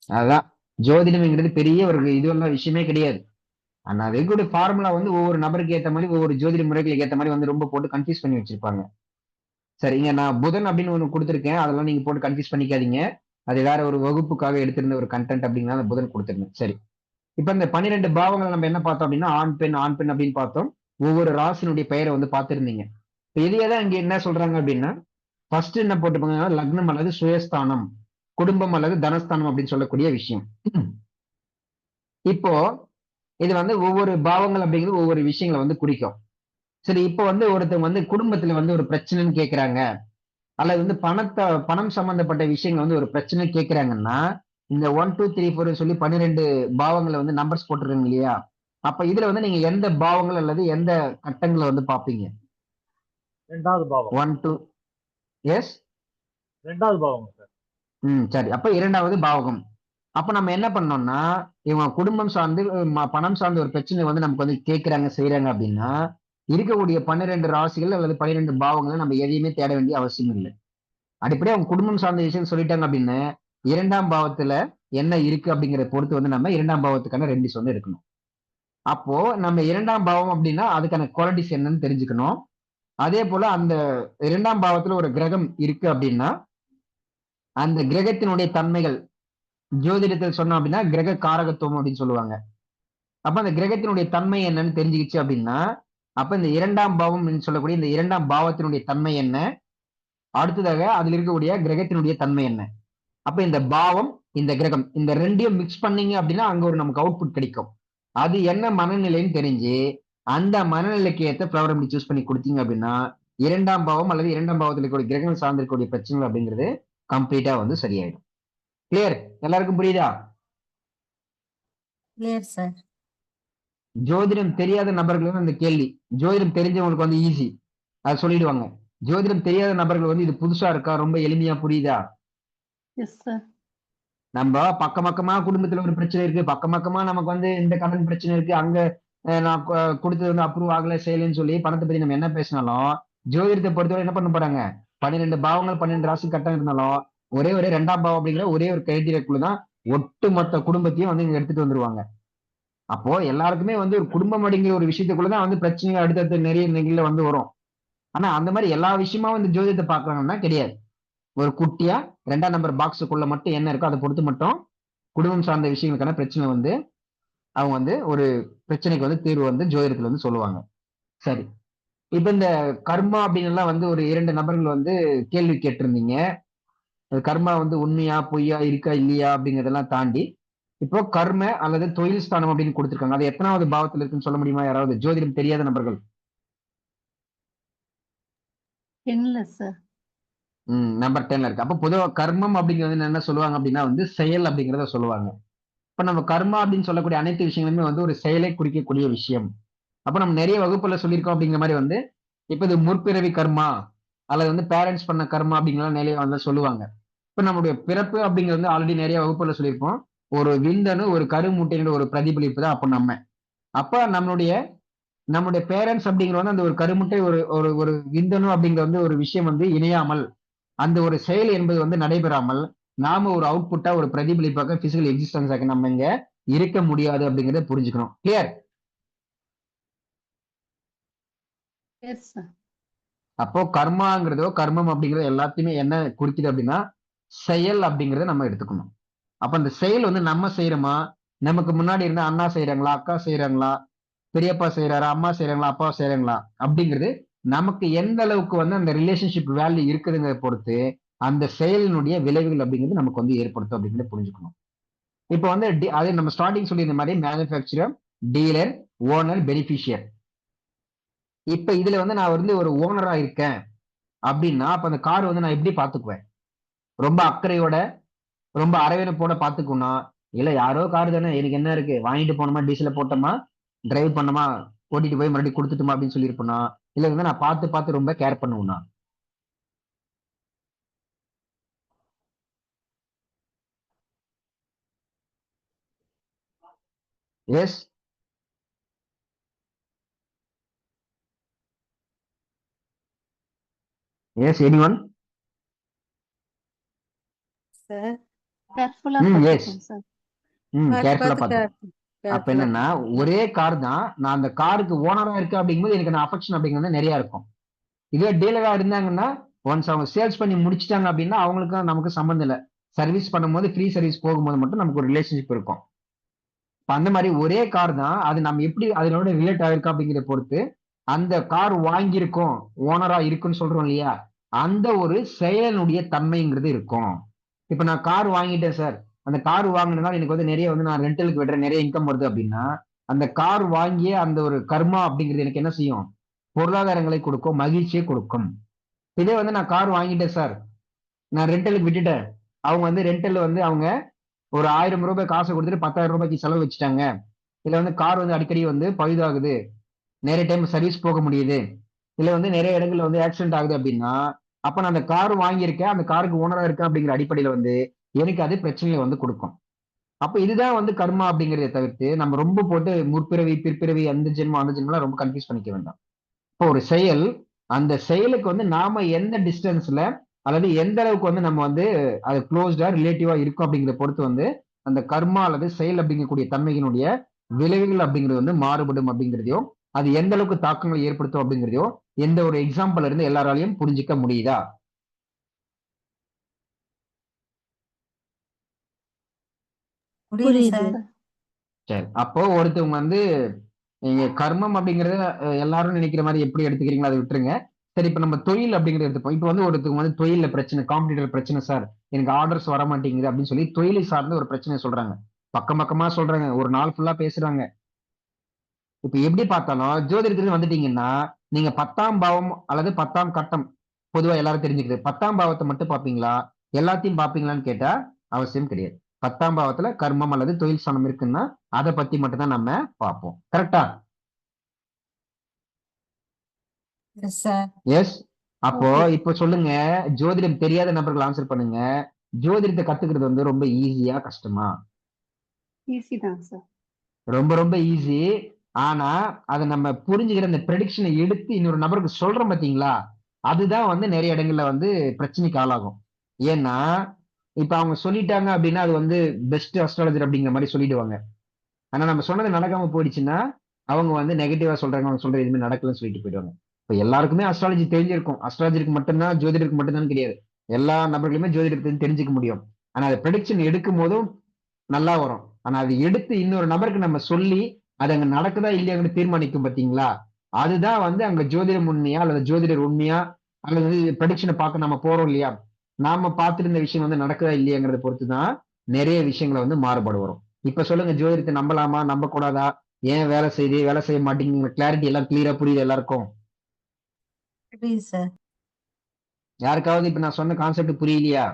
அதான் ஜோதிடம்ங்கிறது பெரிய ஒரு இதுவெல்லாம் விஷயமே கிடையாது. ஆனா அதுக்குடைய ஃபார்முலா வந்து ஒவ்வொரு நபருக்கு ஏத்த மாதிரி ஒவ்வொரு ஜோதிட முறைகளுக்கு ஏத்த மாதிரி வந்து ரொம்ப போட்டு கன்ஃபியூஸ் பண்ணி வச்சிருப்பாங்க. சரிங்க, நான் புதன் அப்படின்னு ஒண்ணு கொடுத்துருக்கேன், அதெல்லாம் நீங்க போட்டு கன்ஃபியூஸ் பண்ணிக்காதீங்க. அது வேற ஒரு வகுப்புக்காக எடுத்திருந்த ஒரு கண்டென்ட் அப்படின்னா அந்த புதன் கொடுத்துருந்தேன். சரி, இப்ப இந்த 12 பாவங்கள் நம்ம என்ன பார்த்தோம் அப்படின்னா ஆண் பெண் ஆண் பெண் அப்படின்னு பார்த்தோம். ஒவ்வொரு ராசினுடைய பெயரை வந்து பார்த்திருந்தீங்க. இப்ப இதையேதான் இங்க என்ன சொல்றாங்க அப்படின்னா ஃபர்ஸ்ட் என்ன போட்டுப்பாங்க, லக்னம் அல்லது சுயஸ்தானம், குடும்பம் அல்லது தனஸ்தானம் அப்படின்னு சொல்லக்கூடிய விஷயம். இப்போ இது வந்து ஒவ்வொரு பாவங்கள் அப்படிங்கிறது ஒவ்வொரு விஷயங்களை வந்து குறிக்கும். சரி, இப்போ வந்து ஒருத்தவங்க வந்து குடும்பத்துல வந்து ஒரு பிரச்சனைன்னு கேட்கிறாங்க அல்லது வந்து பணம் சம்பந்தப்பட்ட விஷயங்கள் வந்து ஒரு பிரச்சனை கேட்கிறாங்கன்னா இந்த 1 2 3 4 சொல்லி 12 பாவங்களை வந்து நம்பர்ஸ் போட்டிருக்காங்க இல்லையா? அப்ப இதுல வந்து நீங்க எந்த பாவங்கள் அல்லது எந்த கட்டங்களை வந்து பாப்பீங்க? இரண்டாவது பாவம். 1 2 எஸ் இரண்டாவது பாவம் சார். சரி, அப்ப இரண்டாவது பாவகம். அப்ப நம்ம என்ன பண்ணோம்னா இவங்க குடும்பம் சார்ந்து பணம் சார்ந்த ஒரு பிரச்சனை வந்து நமக்கு வந்து கேட்கிறாங்க செய்யறாங்க அப்படின்னா இருக்கக்கூடிய 12 ராசிகள் அல்லது 12 பாவங்களை நம்ம எதையுமே தேட வேண்டிய அவசியம் இல்லை. அடிப்படையா அவங்க குடும்பம் சார்ந்த விஷயம் சொல்லிட்டாங்க அப்படின்னு இரண்டாம் பாவத்துல என்ன இருக்கு அப்படிங்கறத பொறுத்து வந்து நம்ம இரண்டாம் பாவத்துக்கான ரெமிடிஸ் வந்து எடுக்கணும். அப்போ நம்ம இரண்டாம் பாவம் அப்படின்னா அதுக்கான குவாலிட்டிஸ் என்னன்னு தெரிஞ்சுக்கணும். அதே போல அந்த இரண்டாம் பாவத்துல ஒரு கிரகம் இருக்கு அப்படின்னா அந்த கிரகத்தினுடைய தன்மைகள் ஜோதிடத்தில் சொன்னோம் அப்படின்னா கிரக காரகத்துவம் அப்படின்னு சொல்லுவாங்க. அப்ப அந்த கிரகத்தினுடைய தன்மை என்னன்னு தெரிஞ்சுக்கிச்சு அப்படின்னா அப்ப இந்த இரண்டாம் பாவம் சொல்லக்கூடிய இந்த இரண்டாம் பாவத்தினுடைய தன்மை என்ன, அடுத்ததாக அதுல இருக்கக்கூடிய கிரகத்தினுடைய தன்மை என்ன. அப்ப இந்த பாவம் இந்த கிரகம் இந்த ரெண்டையும் மிக்ஸ் பண்ணீங்க அப்படின்னா அங்க ஒரு நமக்கு அவுட்புட் கிடைக்கும். அது என்ன மனநிலைன்னு தெரிஞ்சு அந்த மனநிலைக்கு ஏற்ற ஃபிளவர் ரெமெடி சூஸ் பண்ணி கொடுத்தீங்க அப்படின்னா இரண்டாம் பாவம் அல்லது இரண்டாம் பாவத்தில் இருக்கக்கூடிய கிரகங்கள் சார்ந்திருக்கக்கூடிய பிரச்சனைகள் அப்படிங்கிறது கம்ப்ளீட்டா வந்து சரியாயிடும். கிளியர்? எல்லாருக்கும் புரியுதா? Clear sir. ஜோதிடம் தெரியாத நபர்களுக்கு அந்த கேள்வி, ஜோதிடம் தெரிஞ்சவங்களுக்கு வந்து ஈஸி, அதை சொல்லிடுவாங்க. ஜோதிடம் தெரியாத நபர்கள் வந்து இது புதுசா இருக்கா, ரொம்ப எளிமையா புரியுதா? Yes sir. நம்ம பக்கம் பக்கமா குடும்பத்துல ஒரு பிரச்சனை இருக்கு, பக்கம் பக்கமா நமக்கு வந்து இந்த கடன் பிரச்சனை இருக்கு, அங்க நான் கொடுத்தது வந்து அப்ரூவ் ஆகல செய்யலன்னு சொல்லி பணத்தை பத்தி நம்ம என்ன பேசினாலும் ஜோதிடத்தை பொறுத்தவரை என்ன பண்ண போறாங்க, 12 பாவங்கள் 12 ராசி கட்டம் இருந்தாலும் ஒரே ஒரு இரண்டாம் பாவம் அப்படிங்கிற ஒரே ஒரு கிரைட்டீரியாக்குள்ளதான் ஒட்டுமொத்த குடும்பத்தையும் வந்து இங்க எடுத்துட்டு வந்துருவாங்க. அப்போ எல்லாருக்குமே வந்து ஒரு குடும்பம் அப்படிங்கிற ஒரு விஷயத்துக்குள்ளதான் வந்து பிரச்சனைகள் அடுத்தடுத்த நிறைய நிகழ்ல வந்து வரும். ஆனா அந்த மாதிரி எல்லா விஷயமா வந்து ஜோதிடத்தை பாக்குறாங்கன்னா கிடையாது. ஒரு குட்டியா 2ஆம் நம்பர் பாக்ஸுக்குள்ள மட்டும் என்ன இருக்கோ அதை பொறுத்து மட்டும் குடும்பம் சார்ந்த விஷயங்களுக்கான பிரச்சனை வந்து அவங்க வந்து ஒரு பிரச்சனைக்கு வந்து தீர்வு வந்து ஜோதிடத்துல வந்து சொல்லுவாங்க. சரி, இப்ப இந்த கர்மா அப்படின்னு எல்லாம் வந்து ஒரு 2 நபர்கள் வந்து கேள்வி கேட்டிருந்தீங்க. கர்மா வந்து உண்மையா பொய்யா இருக்கா இல்லையா அப்படிங்கறதெல்லாம் தாண்டி இப்போ கர்ம அல்லது தொழில் ஸ்தானம் அப்படின்னு கொடுத்திருக்காங்க. அது எத்தனாவது பாவத்தில் இருக்குன்னு சொல்ல முடியுமா யாராவது? ஜோதிடம் தெரியாத நபர்கள். இல்ல சார். நம்பர் 10ல இருக்கு. அப்ப பொதுவா கர்மம் அப்படிங்கிறது என்ன சொல்லுவாங்க அப்படின்னா வந்து செயல் அப்படிங்கிறத சொல்லுவாங்க. இப்ப நம்ம கர்மா அப்படின்னு சொல்லக்கூடிய அனைத்து விஷயங்களுமே வந்து ஒரு செயலை குறிக்கக்கூடிய விஷயம். அப்ப நம்ம நிறைய வகுப்புல சொல்லியிருக்கோம் அப்படிங்கிற மாதிரி வந்து இப்ப இது முற்பிறவி கர்மா அல்லது வந்து பேரண்ட்ஸ் பண்ண கர்மா அப்படிங்கலாம் நிறைய வந்து சொல்லுவாங்க. இப்ப நம்மளுடைய பிறப்பு அப்படிங்கிறது வந்து ஆல்ரெடி நிறைய வகுப்புல சொல்லியிருப்போம். ஒரு விந்தணு ஒரு கருமுட்டையினோட ஒரு பிரதிபலிப்பு தான் அப்ப நம்ம. அப்ப நம்மளுடைய பேரண்ட்ஸ் அப்படிங்கிற வந்து அந்த ஒரு கருமுட்டை ஒரு ஒரு ஒரு விந்தணு அப்படிங்கிற வந்து ஒரு விஷயம் வந்து இணையாமல் அந்த ஒரு செயல் என்பது வந்து நடைபெறாமல் நாம ஒரு அவுட்புட்டா ஒரு பிரதிபலிப்பாக பிசிக்கல் எக்ஸிஸ்டன்ஸாக நம்ம இங்க இருக்க முடியாது அப்படிங்கறத புரிஞ்சுக்கணும். கிளியர்? Yes sir. அப்போ கர்மாங்கிறதோ கர்மம் அப்படிங்கிறதோ எல்லாத்தையுமே என்ன குறிக்குது அப்படின்னா செயல் அப்படிங்கறத நம்ம எடுத்துக்கணும். அப்ப அந்த செயல் வந்து நம்ம செய்யறோமா, நமக்கு முன்னாடி இருந்த அண்ணா செய்யறாங்களா, அக்கா செய்யறாங்களா, பெரியப்பா செய்யறாரா, அம்மா செய்யறாங்களா, அப்பா செய்யறாங்களா அப்படிங்கிறது நமக்கு எந்த அளவுக்கு வந்து அந்த ரிலேஷன்ஷிப் வேல்யூ இருக்குதுங்கிறத பொறுத்து அந்த செயலினுடைய விளைவுகள் அப்படிங்கிறது நமக்கு வந்து ஏற்படுத்தும் அப்படிங்கிறத புரிஞ்சுக்கணும். இப்போ வந்து அது நம்ம ஸ்டார்டிங் சொல்லி இந்த மாதிரி மேனுஃபேக்சரர், டீலர், ஓனர், பெனிஃபிஷியர். இப்ப இதுல வந்து நான் வந்து ஒரு ஓனரா இருக்கேன் அப்படின்னா அப்ப அந்த கார் வந்து நான் எப்படி பாத்துக்குவேன்? ரொம்ப அக்கறையோட ரொம்ப அரவணைப்போட பாத்துக்கணும். இல்ல யாரோ கார் தானே எனக்கு என்ன இருக்கு, வாங்கிட்டு போனோமா டீசல போட்டோமா டிரைவ் பண்ணோமா ஓட்டிட்டு போய் மறுபடியும் கொடுத்துட்டுமா அப்படின்னு சொல்லியிருப்போம்னா, இல்ல வந்து நான் பார்த்து பார்த்து ரொம்ப கேர் பண்ணுவேன்னா. Yes yes anyone? சார். கேர்ஃபுல்லா எஸ் பார்த்துக்கணும் சார். கேர்ஃபுல்லா பார்த்து பார்த்து. அப்ப என்னன்னா ஒரே கார் தான், நான் அந்த காருக்கு ஓனரா இருக்கேன் அப்படிங்கும்போது எனக்கு அந்த அஃபெக்ஷன் அப்படிங்கிறது நிறைய இருக்கும். இதே டீலரா இருந்தாங்கன்னா ஒன்ஸ் அவங்க சேல்ஸ் பண்ணி முடிச்சிட்டாங்க அப்படின்னா அவங்களுக்கு நமக்கு சம்மந்தம் இல்லை. சர்வீஸ் பண்ணும்போது ஃப்ரீ சர்வீஸ் போகும்போது மட்டும் நமக்கு ஒரு ரிலேஷன்ஷிப் இருக்கும். அந்த மாதிரி ஒரே கார் தான், அது நம்ம எப்படி அதனோட ரிலேட் ஆயிருக்கோம் அப்படிங்கிறத பொறுத்து அந்த கார் வாங்கியிருக்கோம் ஓனரா இருக்குன்னு சொல்றோம் இல்லையா, அந்த ஒரு செயலனுடைய தன்மைங்கிறது இருக்கும். இப்ப நான் கார் வாங்கிட்டேன் சார், அந்த கார் வாங்கினதுனால எனக்கு வந்து நிறைய வந்து நான் ரெண்டலுக்கு விடுறேன், நிறைய இன்கம் வருது அப்படின்னா அந்த கார் வாங்கிய அந்த ஒரு கர்மா அப்படிங்கிறது எனக்கு என்ன செய்யும்? பொருளாதாரங்களை கொடுக்கும், மகிழ்ச்சியை கொடுக்கும். இதே வந்து நான் கார் வாங்கிட்டேன் சார், நான் ரெண்டலுக்கு விட்டுட்டேன், அவங்க வந்து ரெண்டல் வந்து அவங்க ஒரு 1000 ரூபாய் காசு கொடுத்துட்டு 10,000 ரூபாய்க்கு செலவு வச்சுட்டாங்க, இல்ல வந்து கார் வந்து அடிக்கடி வந்து பழுதாகுது, நிறைய டைம் சர்வீஸ் போக முடியுது, இல்ல வந்து நிறைய இடங்கள்ல வந்து ஆக்சிடென்ட் ஆகுது அப்படின்னா அப்ப நான் அந்த கார் வாங்கியிருக்கேன், அந்த காருக்கு ஓனரா இருக்கேன் அப்படிங்கிற அடிப்படையில வந்து எனக்கு அது பிரச்சனையை வந்து கொடுக்கும். அப்ப இதுதான் வந்து கர்மா அப்படிங்கிறத தவிர்த்து நம்ம ரொம்ப போட்டு முற்பிறவி பிற்பிறவி அந்த ஜென்மம் அந்த ஜென்மம் ரொம்ப கன்ஃபியூஸ் பண்ணிக்க வேண்டாம். இப்போ ஒரு செயல், அந்த செயலுக்கு வந்து நாம எந்த டிஸ்டன்ஸ்ல அல்லது எந்த அளவுக்கு வந்து நம்ம வந்து அது க்ளோஸ்டா ரிலேட்டிவா இருக்கும் அப்படிங்கிறத பொறுத்து வந்து அந்த கர்மா அல்லது செயல் அப்படிங்கக்கூடிய தன்மையினுடைய விளைவுகள் அப்படிங்கிறது வந்து மாறுபடும் அப்படிங்கிறதையும் அது எந்த அளவுக்கு தாக்கங்களை ஏற்படுத்தும் அப்படிங்கிறதையும் எந்த ஒரு எக்ஸாம்பிள் இருந்து எல்லாராலையும் புரிஞ்சுக்க முடியுதா? புரியுது. சரி, அப்போ ஒருத்தவங்க வந்து நீங்க கர்மம் அப்படிங்கறத எல்லாரும் நினைக்கிற மாதிரி எப்படி எடுத்துக்கிறீங்களோ அதை விட்டுருங்க. சரி, இப்ப நம்ம தொழில் அப்படிங்கறத எடுத்துப்போம். இப்ப வந்து ஒருத்தவங்க வந்து தொழில பிரச்சனை, காம்படிட்டர் பிரச்சனை சார், எனக்கு ஆர்டர்ஸ் வர மாட்டேங்குது அப்படின்னு சொல்லி தொழிலை சார்ந்த ஒரு பிரச்சனை சொல்றாங்க. பக்கம் பக்கமா சொல்றாங்க, ஒரு நாள் ஃபுல்லா பேசுறாங்க. இப்ப எப்படி பார்த்தாலும் ஜோதிடத்துக்கு வந்துட்டீங்கன்னா நீங்க 10ஆம் பாவம் அல்லது 10ஆம் கட்டம் பொதுவா எல்லாரும் தெரிஞ்சுக்குது. 10ஆம் பாவத்தை மட்டும் பார்ப்பீங்களா, எல்லாத்தையும் பார்ப்பீங்களான்னு கேட்டா அவசியம் கிடையாது. 10ஆம் பாவத்துல கர்மம் அல்லது தொழில் ஸ்தானம் இருக்குன்னா அதை பத்தி மட்டும் தான் நம்ம பார்ப்போம். கரெக்டா? Yes sir. எஸ். அப்போ இப்ப சொல்லுங்க, ஜோதிடம் தெரியாத நபர்கள் ஆன்சர் பண்ணுங்க. ஜோதிடத்தை கத்துக்கிறது வந்து ரொம்ப ஈஸியா கஷ்டமா? ஈஸி தான் சார். ரொம்ப ரொம்ப ஈஸி. ஆனா அதை நம்ம புரிஞ்சுக்கிற அந்த ப்ரெடிக்ஷனை எடுத்து இன்னொரு நபருக்கு சொல்றோம் பாத்தீங்களா, அதுதான் வந்து நிறைய இடங்கள்ல வந்து பிரச்சனைக்கு ஆளாகும். ஏன்னா இப்ப அவங்க சொல்லிட்டாங்க அப்படின்னா அது வந்து பெஸ்ட் அஸ்ட்ராலஜர் அப்படிங்கிற மாதிரி சொல்லிடுவாங்க. ஆனா நம்ம சொன்னது நடக்காம போயிடுச்சுன்னா அவங்க வந்து நெகட்டிவா சொல்றாங்க, அவங்க சொல்றது எதுவுமே நடக்கலன்னு சொல்லிட்டு போயிடுவாங்க. இப்ப எல்லாருக்குமே அஸ்ட்ராலஜி தெரிஞ்சிருக்கும். அஸ்ட்ராலஜருக்கு மட்டும்தான் ஜோதிடருக்கு மட்டும்தான் கிடையாது, எல்லா நபர்களுமே ஜோதிடத்தை தெரிஞ்சுக்க முடியும். ஆனா அதை ப்ரெடிக்ஷன் எடுக்கும் போதும் நல்லா வரும். ஆனா அதை எடுத்து இன்னொரு நபருக்கு நம்ம சொல்லி அது அங்க நடக்குதா இல்லையாங்கன்னு தீர்மானிக்கும் பாத்தீங்களா, அதுதான் வந்து அங்க ஜோதிடம் உண்மையா அல்லது ஜோதிடர் உண்மையா அல்லது ப்ரெடிக்ஷனை பார்க்க நம்ம போறோம் இல்லையா, நாம பார்த்துட்டு இருந்த விஷயம் வந்து நடக்குதா இல்லையாங்கிறத பொறுத்துதான் நிறைய விஷயங்களை வந்து மாறுபாடு வரும். இப்ப சொல்லுங்க, ஜோதிடத்தை நம்பலாமா நம்ப கூடாதா, ஏன் வேலை செய்யுது வேலை செய்ய மாட்டேங்குது, கிளாரிட்டி எல்லாம் கிளியரா புரியுது எல்லாருக்கும்? புரியுது சார். யாருக்காவது இப்ப நான் சொன்ன கான்செப்ட் புரியலையா?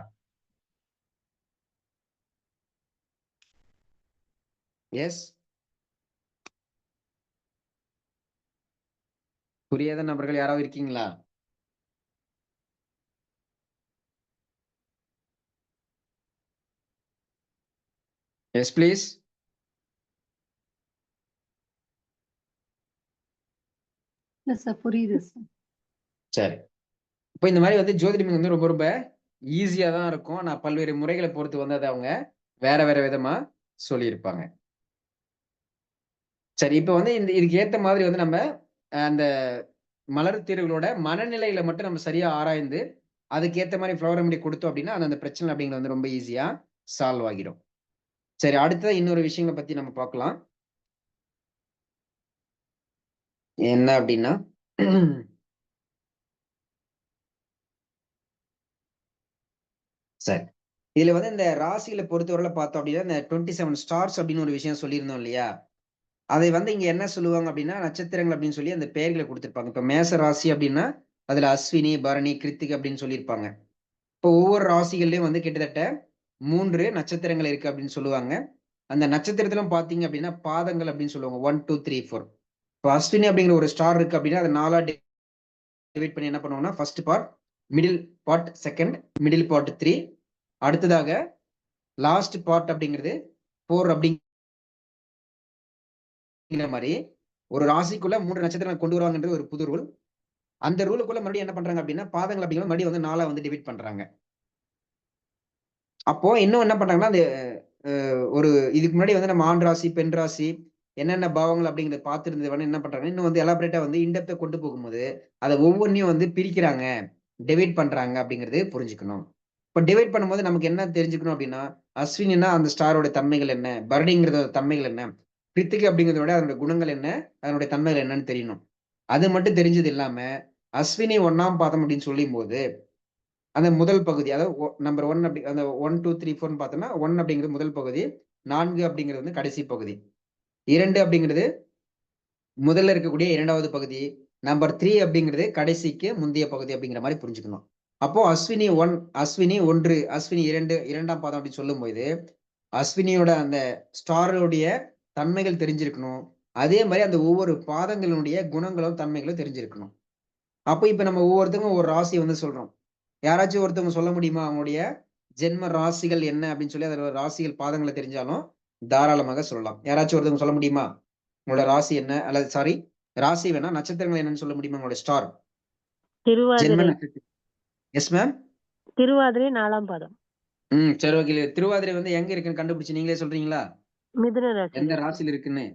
எஸ், புரியாத நபர்கள் யாராவது இருக்கீங்களா? Yes please. இல்ல சார், புரியுது சார். சரி, இப்போ இந்த மாதிரி வந்து ஜோதிடம் வந்து ரொம்ப ரொம்ப ஈஸியா தான் இருக்கும். நான் பல்வேறு முறைகளை பொறுத்து வந்து அதை அவங்க வேற வேற விதமா சொல்லியிருப்பாங்க. சரி, இப்போ வந்து இதுக்கு ஏத்த மாதிரி வந்து நம்ம அந்த மலர் தீர்வுகளோட மனநிலையில மட்டும் நம்ம சரியா ஆராய்ந்து அதுக்கு ஏத்த மாதிரி ஃப்ளவர் ரெமெடி கொடுத்தோம் அப்படின்னா அந்த பிரச்சனை அப்படிங்கிறது வந்து ரொம்ப ஈஸியா சால்வ் ஆகிடும். சரி, அடுத்த இன்னொரு விஷயங்களை பத்தி நம்ம பார்க்கலாம். என்ன அப்படின்னா சரி, இதுல வந்து இந்த ராசிகளை பொறுத்தவரையில பார்த்தோம் அப்படின்னா இந்த 27 ஸ்டார்ஸ் அப்படின்னு ஒரு விஷயம் சொல்லியிருந்தோம் இல்லையா? அதை வந்து இங்க என்ன சொல்லுவாங்க அப்படின்னா நட்சத்திரங்கள் அப்படின்னு சொல்லி அந்த பெயர்களை கொடுத்திருப்பாங்க. இப்ப மேச ராசி அப்படின்னா அதுல அஸ்வினி, பரணி, கிருத்திகை அப்படின்னு சொல்லியிருப்பாங்க. இப்போ ஒவ்வொரு ராசிகள்லயும் வந்து கிட்டத்தட்ட 3 நட்சத்திரங்கள் இருக்கு அப்படின்னு சொல்லுவாங்க. அந்த நட்சத்திரத்திலும் பாத்தீங்க அப்படின்னா பாதங்கள் அப்படின்னு சொல்லுவாங்க. 1, 2, 3, 4. இப்போ அஸ்வினி அப்படிங்கிற ஒரு ஸ்டார் இருக்கு அப்படின்னா அதை 4ஆ டிவைட் பண்ணி என்ன பண்ணுவோம்னா first part, middle part, second, middle part 3, அடுத்ததாக லாஸ்ட் பார்ட் அப்படிங்கிறது 4 அப்படிங்கிற மாதிரி ஒரு ராசிக்குள்ள 3 நட்சத்திரங்கள் கொண்டு வருவாங்கன்றது ஒரு புது ரூல். அந்த ரூலுக்குள்ள மறுபடியும் என்ன பண்றாங்க அப்படின்னா பாதங்கள் அப்படிங்கிற மறுபடியும் வந்து 4ஆ வந்து டிவைட் பண்றாங்க. அப்போ இன்னும் என்ன பண்றாங்கன்னா அந்த ஒரு இதுக்கு முன்னாடி வந்து நம்ம ஆண் ராசி, பெண் ராசி, என்னென்ன பாவங்கள் அப்படிங்கிறத பார்த்துருந்தது என்ன பண்றாங்க, இன்னும் வந்து எலாபரேட்டா வந்து இன்டெப்தா கொண்டு போகும்போது அதை ஒவ்வொன்றையும் வந்து பிரிக்கிறாங்க, டிவைட் பண்றாங்க அப்படிங்கிறது புரிஞ்சுக்கணும். இப்ப டிவைட் பண்ணும்போது நமக்கு என்ன தெரிஞ்சுக்கணும் அப்படின்னா அஸ்வினின்னா அந்த ஸ்டாரோட தன்மைகள் என்ன, பரணிங்கிறதோட தன்மைகள் என்ன, கிருத்திகை அப்படிங்கிறத விட அதனுடைய குணங்கள் என்ன, அதனுடைய தன்மைகள் என்னன்னு தெரியணும். அது மட்டும் தெரிஞ்சது இல்லாம அஸ்வினி 1ஆம் பாதம் அப்படின்னு சொல்லும் போது அந்த முதல் பகுதி, அதாவது நம்பர் 1 அப்படி அந்த 1, 2, 3, 4ன்னு பார்த்தோம்னா 1 அப்படிங்கிறது முதல் பகுதி, 4 அப்படிங்கிறது வந்து கடைசி பகுதி, 2 அப்படிங்கிறது முதல்ல இருக்கக்கூடிய 2வது பகுதி, நம்பர் 3 அப்படிங்கிறது கடைசிக்கு முந்தைய பகுதி அப்படிங்கிற மாதிரி புரிஞ்சுக்கணும். அப்போ அஸ்வினி 1, அஸ்வினி 1, அஸ்வினி 2, 2ஆம் பாதம் அப்படின்னு சொல்லும்போது அஸ்வினியோட அந்த ஸ்டாரோடைய தன்மைகள் தெரிஞ்சிருக்கணும். அதே மாதிரி அந்த ஒவ்வொரு பாதங்களுடைய குணங்களும் தன்மைகளும் தெரிஞ்சிருக்கணும். அப்போ இப்ப நம்ம ஒவ்வொருத்தவங்க ஒரு ராசி வந்து சொல்றோம். யாராச்சும் ஒருத்தவங்க சொல்ல முடியுமா அவங்களுடைய ஜென்ம ராசிகள் என்ன அப்படின்னு சொல்லி அதோட ராசிகள் பாதங்களை தெரிஞ்சாலும் தாராளமாக சொல்லலாம். யாராச்சும் ஒருத்தவங்க சொல்ல முடியுமா உங்களோட ராசி என்ன, அல்லது சாரி ராசி வேணா நட்சத்திரங்கள் என்னன்னு சொல்ல முடியுமா உங்களோட ஸ்டார் ஜென்ம திருவாதிரை நட்சத்திரம்? Yes ma'am. திருவாதிரை 4ஆம் பாதம். சரி, ஓகே. திருவாதிரை வந்து எங்க இருக்குன்னு கண்டுபிடிச்சு நீங்களே சொல்றீங்களா, மிதுன ராசி. எந்த ராசியில் இருக்குன்னு?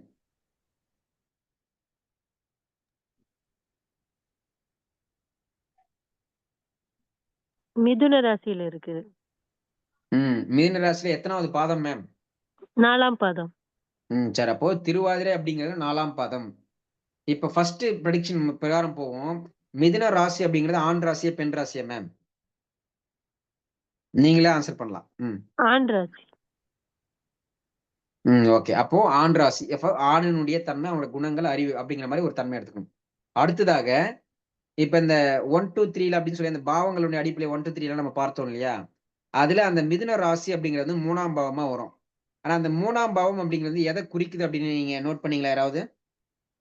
மிதுன ராசியில இருக்குது. மீன ராசியில எத்தனாவது பாதம் மேம்? 4ஆம் பாதம். சரி, அப்போ திருவாதிரை அப்படிங்கிறது 4ஆம் பாதம். இப்ப ஃபர்ஸ்ட் ப்ரெடிக்ஷன் பிரகாரம் போவோம். மிதுன ராசி அப்படிங்கிறது ஆண் ராசியா பெண் ராசியா மேம்? நீங்களே ஆன்சர் பண்ணலாம். ஆண் ராசி. ஓகே, அப்போ ஆண் ராசி. ஆணினுடைய தன்மை, அவனோட குணங்கள், அறிவு அப்படிங்கிற மாதிரி ஒரு தன்மை எடுத்துக்கணும். அடுத்ததாக இப்ப இந்த 1, 2, 3 அப்படின்னு சொல்லி அந்த பாவங்களுடைய அடிப்படை 1, 2, 3 நம்ம பார்த்தோம் இல்லையா? அதுல அந்த மிதுன ராசி அப்படிங்கிறது 3ஆம் பாவமா வரும். ஆனா அந்த 3ஆம் பாவம் அப்படிங்கிறது எதை குறிக்குது அப்படின்னு நீங்க நோட் பண்ணீங்களா யாராவது?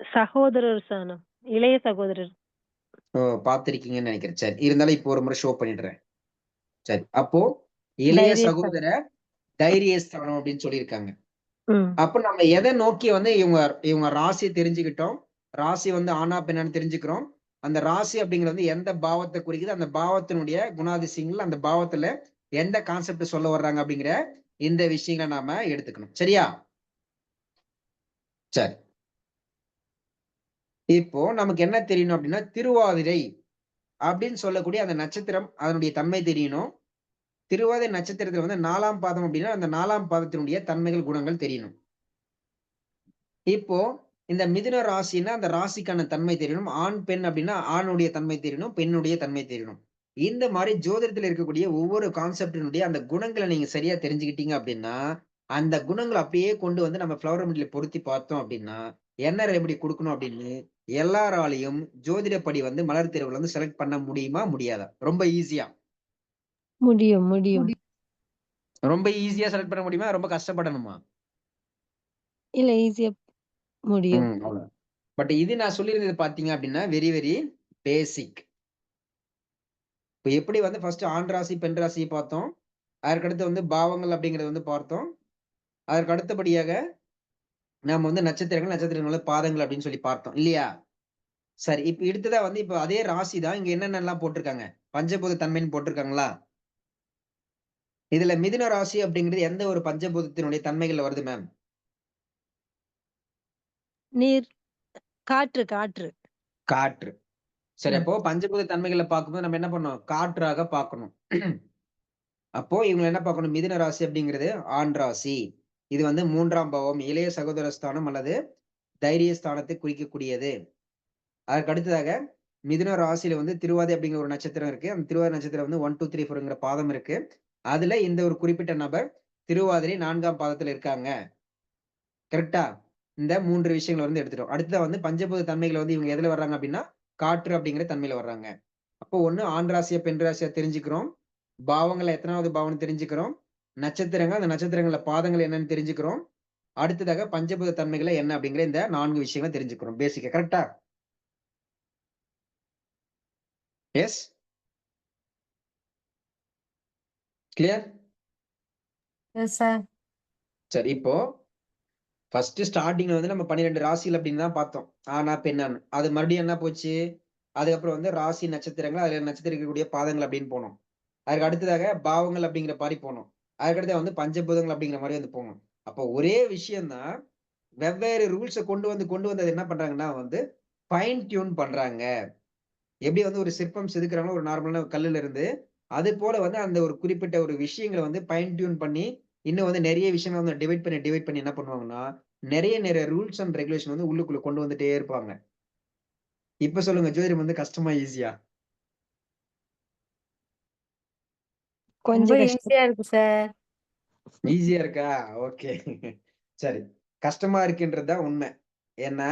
சகோதரர் ஸ்தானம், இளைய சகோதரர். பார்த்திருக்கீங்கன்னு நினைக்கிறேன். சரி, இருந்தாலும் இப்போ ஒரு முறை ஷோ பண்ணிடுறேன். சரி, அப்போ இளைய சகோதர தைரியஸ்தானம் அப்படின்னு சொல்லியிருக்காங்க. அப்ப நம்ம எதை நோக்கி வந்து இவங்க ராசியை தெரிஞ்சுக்கிட்டோம், ராசி வந்து ஆனா பெண்ணான்னு தெரிஞ்சுக்கிறோம். அந்த ராசி அப்படிங்கிறது வந்து எந்த பாவத்தை குறிக்குது, அந்த பாவத்தினுடைய குணாதிசயங்கள், அந்த பாவத்துல எந்த கான்செப்ட் சொல்ல வர்றாங்க அப்படிங்கிற இந்த விஷயங்களை நாம எடுத்துக்கணும். சரியா? சரி, இப்போ நமக்கு என்ன தெரியணும் அப்படின்னா திருவாதிரை அப்படின்னு சொல்லக்கூடிய அந்த நட்சத்திரம், அதனுடைய தன்மை தெரியணும். திருவாதிரை நட்சத்திரத்துல வந்து 4ஆம் பாதம் அப்படின்னா அந்த 4ஆம் பாதத்தினுடைய தன்மைகள், குணங்கள் தெரியணும். இப்போ இந்த மிதுன ராசின்னா அந்த ராசிக்கான தன்மை தெரியணும். ஆண் பெண் அப்படின்னா ஆணுடைய தன்மை தெரியணும், பெண்ணுடைய தன்மை தெரியணும். இந்த மாதிரி ஜோதிடத்துல இருக்கக்கூடிய ஒவ்வொரு கான்செப்டினுடைய அந்த குணங்களை நீங்க சரியா தெரிஞ்சுக்கிட்டீங்க அப்படின்னா அந்த குணங்களை அப்படியே கொண்டு வந்து நம்ம ஃப்ளவர் ரெமெடியில பொருத்தி பார்த்தோம் அப்படின்னா என்ன ரெமெடி கொடுக்கணும் அப்படின்னு எல்லாராலையும் ஜோதிடப்படி வந்து மலர் தேர்வுல வந்து செலக்ட் பண்ண முடியுமா முடியாதா? ரொம்ப ஈஸியா முடியும் முடியும் ரொம்ப ஈஸியா செலக்ட் பண்ண முடியுமா? ரொம்ப கஷ்டப்படணுமா? இல்ல ஈஸியா முடியும். அவ்வளவு. பட் இது நான் சொல்லியிருந்தது பாத்தீங்க அப்படின்னா வெரி வெரி பேசிக். இப்ப எப்படி வந்து ஃபர்ஸ்ட் ஆண் ராசி பெண் ராசியை பார்த்தோம், அதற்கடுத்து வந்து பாவங்கள் அப்படிங்கறது வந்து பார்த்தோம், அதற்கு அடுத்தபடியாக நாம வந்து நட்சத்திரங்களோட பாதங்கள் அப்படின்னு சொல்லி பார்த்தோம் இல்லையா? சரி, இப்ப அடுத்ததா வந்து இப்ப அதே ராசி தான் இங்க என்னென்னலாம் போட்டிருக்காங்க, பஞ்சபூத தன்மைன்னு போட்டிருக்காங்களா? இதுல மிதுன ராசி அப்படிங்கிறது எந்த ஒரு பஞ்சபூதத்தினுடைய தன்மைகள்ல வருது மேம்? நீர், காற்று காற்று. காற்று. சரி, ம். அப்போ பஞ்சபூத தன்மைகளை பார்க்கும்போது நம்ம என்ன பண்ணோம், காற்றாக பார்க்கணும். அப்போ இவங்க என்ன பார்க்கணும், மிதுன ராசி அப்படிங்கிறது ஆண் ராசி. இது வந்து 3ஆம் பாவம், இளைய சகோதர ஸ்தானம் அல்லது தைரிய ஸ்தானத்தை குறிக்கக்கூடியது. அதற்கு அடுத்ததாக மிதுன ராசியில வந்து திருவாதி அப்படிங்கிற ஒரு நட்சத்திரம் இருக்கு. அந்த திருவாதிரை நட்சத்திரம் வந்து 1, 2, 3, 4ங்கிற பாதம் இருக்கு. அதுல இந்த ஒரு குறிப்பிட்ட நபர் திருவாதிரை 4ஆம் பாதத்துல இருக்காங்க. கரெக்ட்டா? இந்த 3 விஷயங்கள வந்து எடுத்துட்டோம். அடுத்ததா வந்து பஞ்சபூத தன்மைகள வந்து இவங்க எதுல வர்றாங்க அப்படின்னா, காற்று அப்படிங்கிற தன்மையில வர்றாங்க. அப்போ ஒண்ணு ஆண் ராசியா, பெண் ராசியா தெரிஞ்சுக்கிறோம். பாவங்கள்ல எத்தனாவது பாவம்னு தெரிஞ்சுக்கிறோம். நட்சத்திரங்கள், அந்த நட்சத்திரங்கள்ல பாதங்கள் என்னன்னு தெரிஞ்சுக்கிறோம். அடுத்ததாக பஞ்சபூத தன்மைகள என்ன அப்படிங்கிற இந்த 4 விஷயங்கள தெரிஞ்சுக்கிறோம். பேசிக்கா. கரெக்ட்டா? எஸ்? கிளியர்? Yes sir. சரி, இப்போ ஃபர்ஸ்ட் ஸ்டார்ட்டிங்ல வந்து நம்ம 12 ராசிகள் அப்படின்னு தான் பார்த்தோம். ஆணா, பெண்ணான்னு. அது மறுபடியும் என்ன போச்சு? அதுக்கப்புறம் வந்து ராசி, நட்சத்திரங்கள், அதுல நட்சத்திரம் இருக்கக்கூடிய பாதங்கள் அப்படின்னு போனோம். அதுக்கு அடுத்ததாக பாவங்கள் அப்படிங்கிற மாரி போனோம். அதுக்கடுத்து வந்து பஞ்சபூதங்கள் அப்படிங்கிற மாரி வந்து போனோம். அப்போ ஒரே விஷயம் தான். வெவ்வேறு ரூல்ஸ கொண்டு வந்து அத என்ன பண்றாங்கன்னா வந்து ஃபைன் டியூன் பண்றாங்க. எப்படி வந்து ஒரு சிற்பம் செதுக்குறாங்களோ ஒரு நார்மலான கல்லுல இருந்து, அது போல வந்து அந்த ஒரு குறிப்பிட்ட ஒரு விஷயங்கள வந்து ஃபைன் டியூன் பண்ணி, இன்னும் வந்து நெறைய விஷயங்கள வந்து டிவைட் பண்ணி என்ன பண்ணுவாங்கன்னா, நெறைய ரூல்ஸ் அண்ட் ரெகுலேஷன் வந்து உள்ளுக்குள்ள கொண்டு வந்துட்டே இருப்பாங்க. இப்ப சொல்லுங்க ஜோதிடம் வந்து கஷ்டமா? ஈஸியா? ரொம்ப கொஞ்சம் கஷ்டம். ஈஸியா இருக்கு சார். ஈஸியா இருக்கா? ஓகே. சரி. கஷ்டமா இருக்குன்றது தான் உண்மை. ஏன்னா,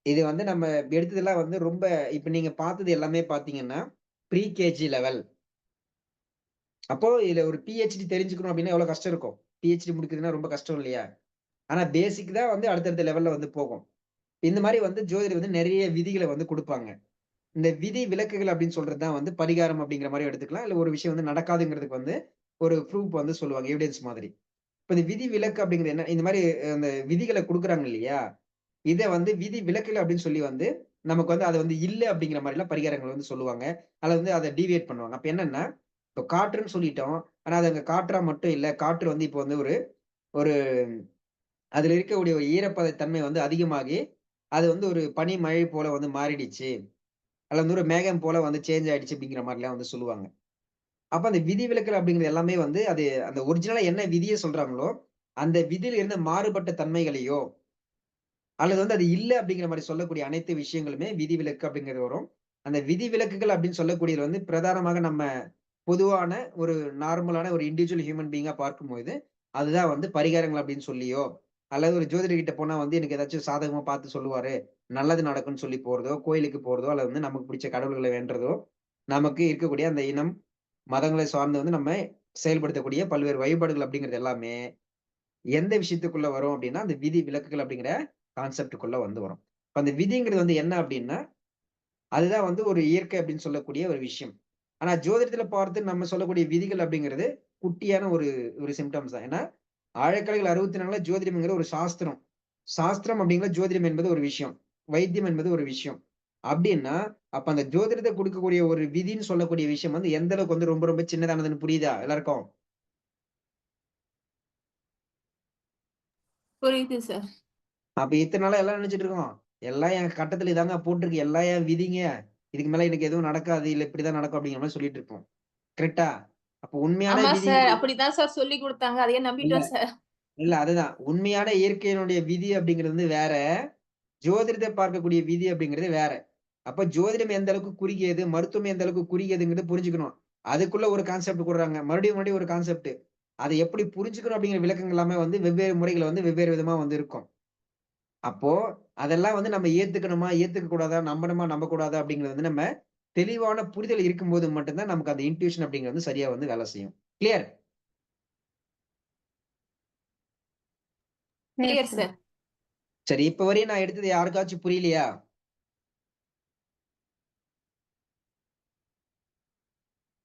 இது வந்து நம்ம எடுத்ததெல்லாம் வந்து ரொம்ப இப்ப நீங்க பார்த்தது எல்லாமே பார்த்தீங்கன்னா, ப்ரீ கேஜி லெவல். அப்போ இதுல ஒரு பிஹெச்டி தெரிஞ்சுக்கணும் அப்டின்னா எவ்வளவு கஷ்டம் இருக்கும்? பிஹெச்டி முடிக்கிறதுன்னா ரொம்ப கஷ்டம் இல்லையா? ஆனா பேசிக் தான் வந்து அடுத்தடுத்த லெவல்ல வந்து போகும். இந்த மாரி வந்து ஜோதிடர் வந்து நெறைய விதிகள வந்து குடுப்பாங்க. இந்த விதி விலக்குகள் அப்டின்னு சொல்றது தான் வந்து பரிகாரம் அப்டிங்கிற மாரி எடுத்துக்கலாம். இல்ல ஒரு விஷயம் வந்து நடக்காதுங்கிறதுக்கு வந்து ஒரு ப்ரூஃப் வந்து சொல்லுவாங்க. எவிடன்ஸ் மாதிரி. இப்ப இந்த விதி விலக்கு அப்படிங்கிறது என்ன? இந்த மாரி அந்த விதிகள குடுக்குறாங்க இல்லையா? இத வந்து விதி விலக்குகள் அப்படின்னு சொல்லி வந்து, நமக்கு வந்து அது வந்து இல்ல அப்படிங்கிற மாரிலாம் பரிகாரங்கள் வந்து சொல்லுவாங்க. அல்லது வந்து அத டீவியேட் பண்ணுவாங்க. அப்ப என்னன்னா, இப்ப காற்றுன்னு சொல்லிட்டோம். ஆனா அது அங்க காற்றா மட்டும் இல்ல. காற்று வந்து இப்ப வந்து ஒரு ஒரு அதுல இருக்கக்கூடிய ஒரு ஈரப்பத தன்மை வந்து அதிகமாகி, அது வந்து ஒரு பனி, மழை போல வந்து மாறிடுச்சு. அல்லது வந்து ஒரு மேகம் போல வந்து சேஞ்ச் ஆயிடுச்சு அப்படிங்கிற மாரிலாம் வந்து சொல்லுவாங்க. அப்ப அந்த விதிவிலக்கல் அப்படிங்கிறது எல்லாமே வந்து அது அந்த ஒரிஜினலா என்ன விதிய சொல்றாங்களோ, அந்த விதியில இருந்த மாறுபட்ட தன்மைகளையோ, அல்லது வந்து அது இல்ல அப்படிங்கிற மாரி சொல்லக்கூடிய அனைத்து விஷயங்களுமே விதிவிலக்கு அப்படிங்கிறது வரும். அந்த விதிவிலக்குகள் அப்படின்னு சொல்லக்கூடியது வந்து பிரதானமாக நம்ம பொதுவான ஒரு நார்மலான ஒரு இண்டிவிஜுவல் ஹியூமன் பீயிங்கா பார்க்கும்போது, அதுதான் வந்து பரிகாரங்கள் அப்படின்னு சொல்லியோ, அல்லது ஒரு ஜோதிடர்கிட்ட போனா வந்து எனக்கு ஏதாச்சும் சாதகமா பார்த்து சொல்லுவாரு. நல்லது நடக்கும்ன்னு சொல்லி போறதோ, கோயிலுக்கு போறதோ, அல்லது வந்து நமக்கு பிடிச்ச கடவுள்கள வேண்டுறதோ, நமக்கு இருக்கக்கூடிய அந்த இனம், மதங்களை சார்ந்து வந்து நம்ம செயல்படுத்தக்கூடிய பல்வேறு வழிபாடுகள் அப்படிங்கிறது எல்லாமே, எந்த விஷயத்துக்குள்ள வரும் அப்படின்னா, அந்த விதி விலக்குகள் அப்படிங்கிற கான்செப்ட்க்குள்ள வந்து வரும். இப்ப அந்த விதிங்கிறது வந்து என்ன அப்படின்னா, அதுதான் வந்து ஒரு இயற்கை அப்படின்னு சொல்லக்கூடிய ஒரு விஷயம். ஆனா ஜோதிடத்துல பார்த்து நம்ம சொல்லக்கூடிய விதிகள் அப்படிங்கிறது குட்டியான ஒரு ஒரு சிம்ப்டம்ஸ் தான். ஏன்னா, ஆழக்கலைகள் 64ல ஜோதிடம்ங்கிற ஒரு சாஸ்திரம். சாஸ்திரம் அப்படிங்கிற ஜோதிடம் என்பது ஒரு விஷயம். வைத்தியம் என்பது ஒரு விஷயம். அப்படின்னா, அப்ப அந்த ஜோதிடத்த குடுக்கக்கூடிய ஒரு விதின்னு சொல்லக்கூடிய விஷயம் வந்து எந்த அளவுக்கு வந்து ரொம்ப ரொம்ப சின்னதானதுன்னு புரியுதா எல்லாருக்கும்? புரியுது சார். அப்ப இத்தன நாளா எல்லாம் நினைச்சுட்டு இருக்கோம். எல்லாம் என் கட்டத்துல இதாங்க போட்டிருக்கு. எல்லாம் என் விதிங்க. இதுக்கு மேல எனக்கு எதுவும் நடக்காது. இல்ல இப்படிதான் நடக்கும் அப்படிங்கிற மாரி சொல்லிட்டு இருப்போம். கரெக்ட்டா? அப்ப உண்மையான ஆமா சார். விதிங்கிறது அப்படிதான் சார் சொல்லிக் குடுத்தாங்க. அதையே இல்ல, நம்பிட்டோம் சார். இல்ல அதுதான். உண்மையான இயற்கையினுடைய விதி அப்படிங்கிறது வந்து வேற. ஜோதிடத்தை பார்க்கக்கூடிய விதி அப்படிங்கிறது வேற. அப்ப ஜோதிடம் எந்த அளவுக்கு குறுகியது, மருத்துவம் எந்த அளவுக்கு குறுகியதுங்கிறத புரிஞ்சுக்கணும். அதுக்குள்ள ஒரு கான்செப்ட் குடுறாங்க. மறுபடியும் ஒரு கான்செப்ட். அதை எப்படி புரிஞ்சுக்கணும் அப்படிங்கிற விளக்கங்கள் எல்லாமே வந்து வெவ்வேறு முறைகள் வந்து வெவ்வேறு விதமா வந்து இருக்கும். அப்போ அதெல்லாம் வந்து நம்ம ஏத்துக்கணுமா, ஏத்துக்க கூடாதா, நம்பணுமா, நம்பக்கூடாதா அப்படிங்கிறது வந்து நம்ம தெளிவான புரிதல் இருக்கும்போது மட்டும் தான் நமக்கு அந்த இன்ட்யூஷன் அப்படிங்கிறது வந்து சரியா வந்து வேலை செய்யும். கிளியர்? Clear sir. சரி, இப்ப வரையும் நான் எடுத்தது யாருக்காச்சும் புரியலையா?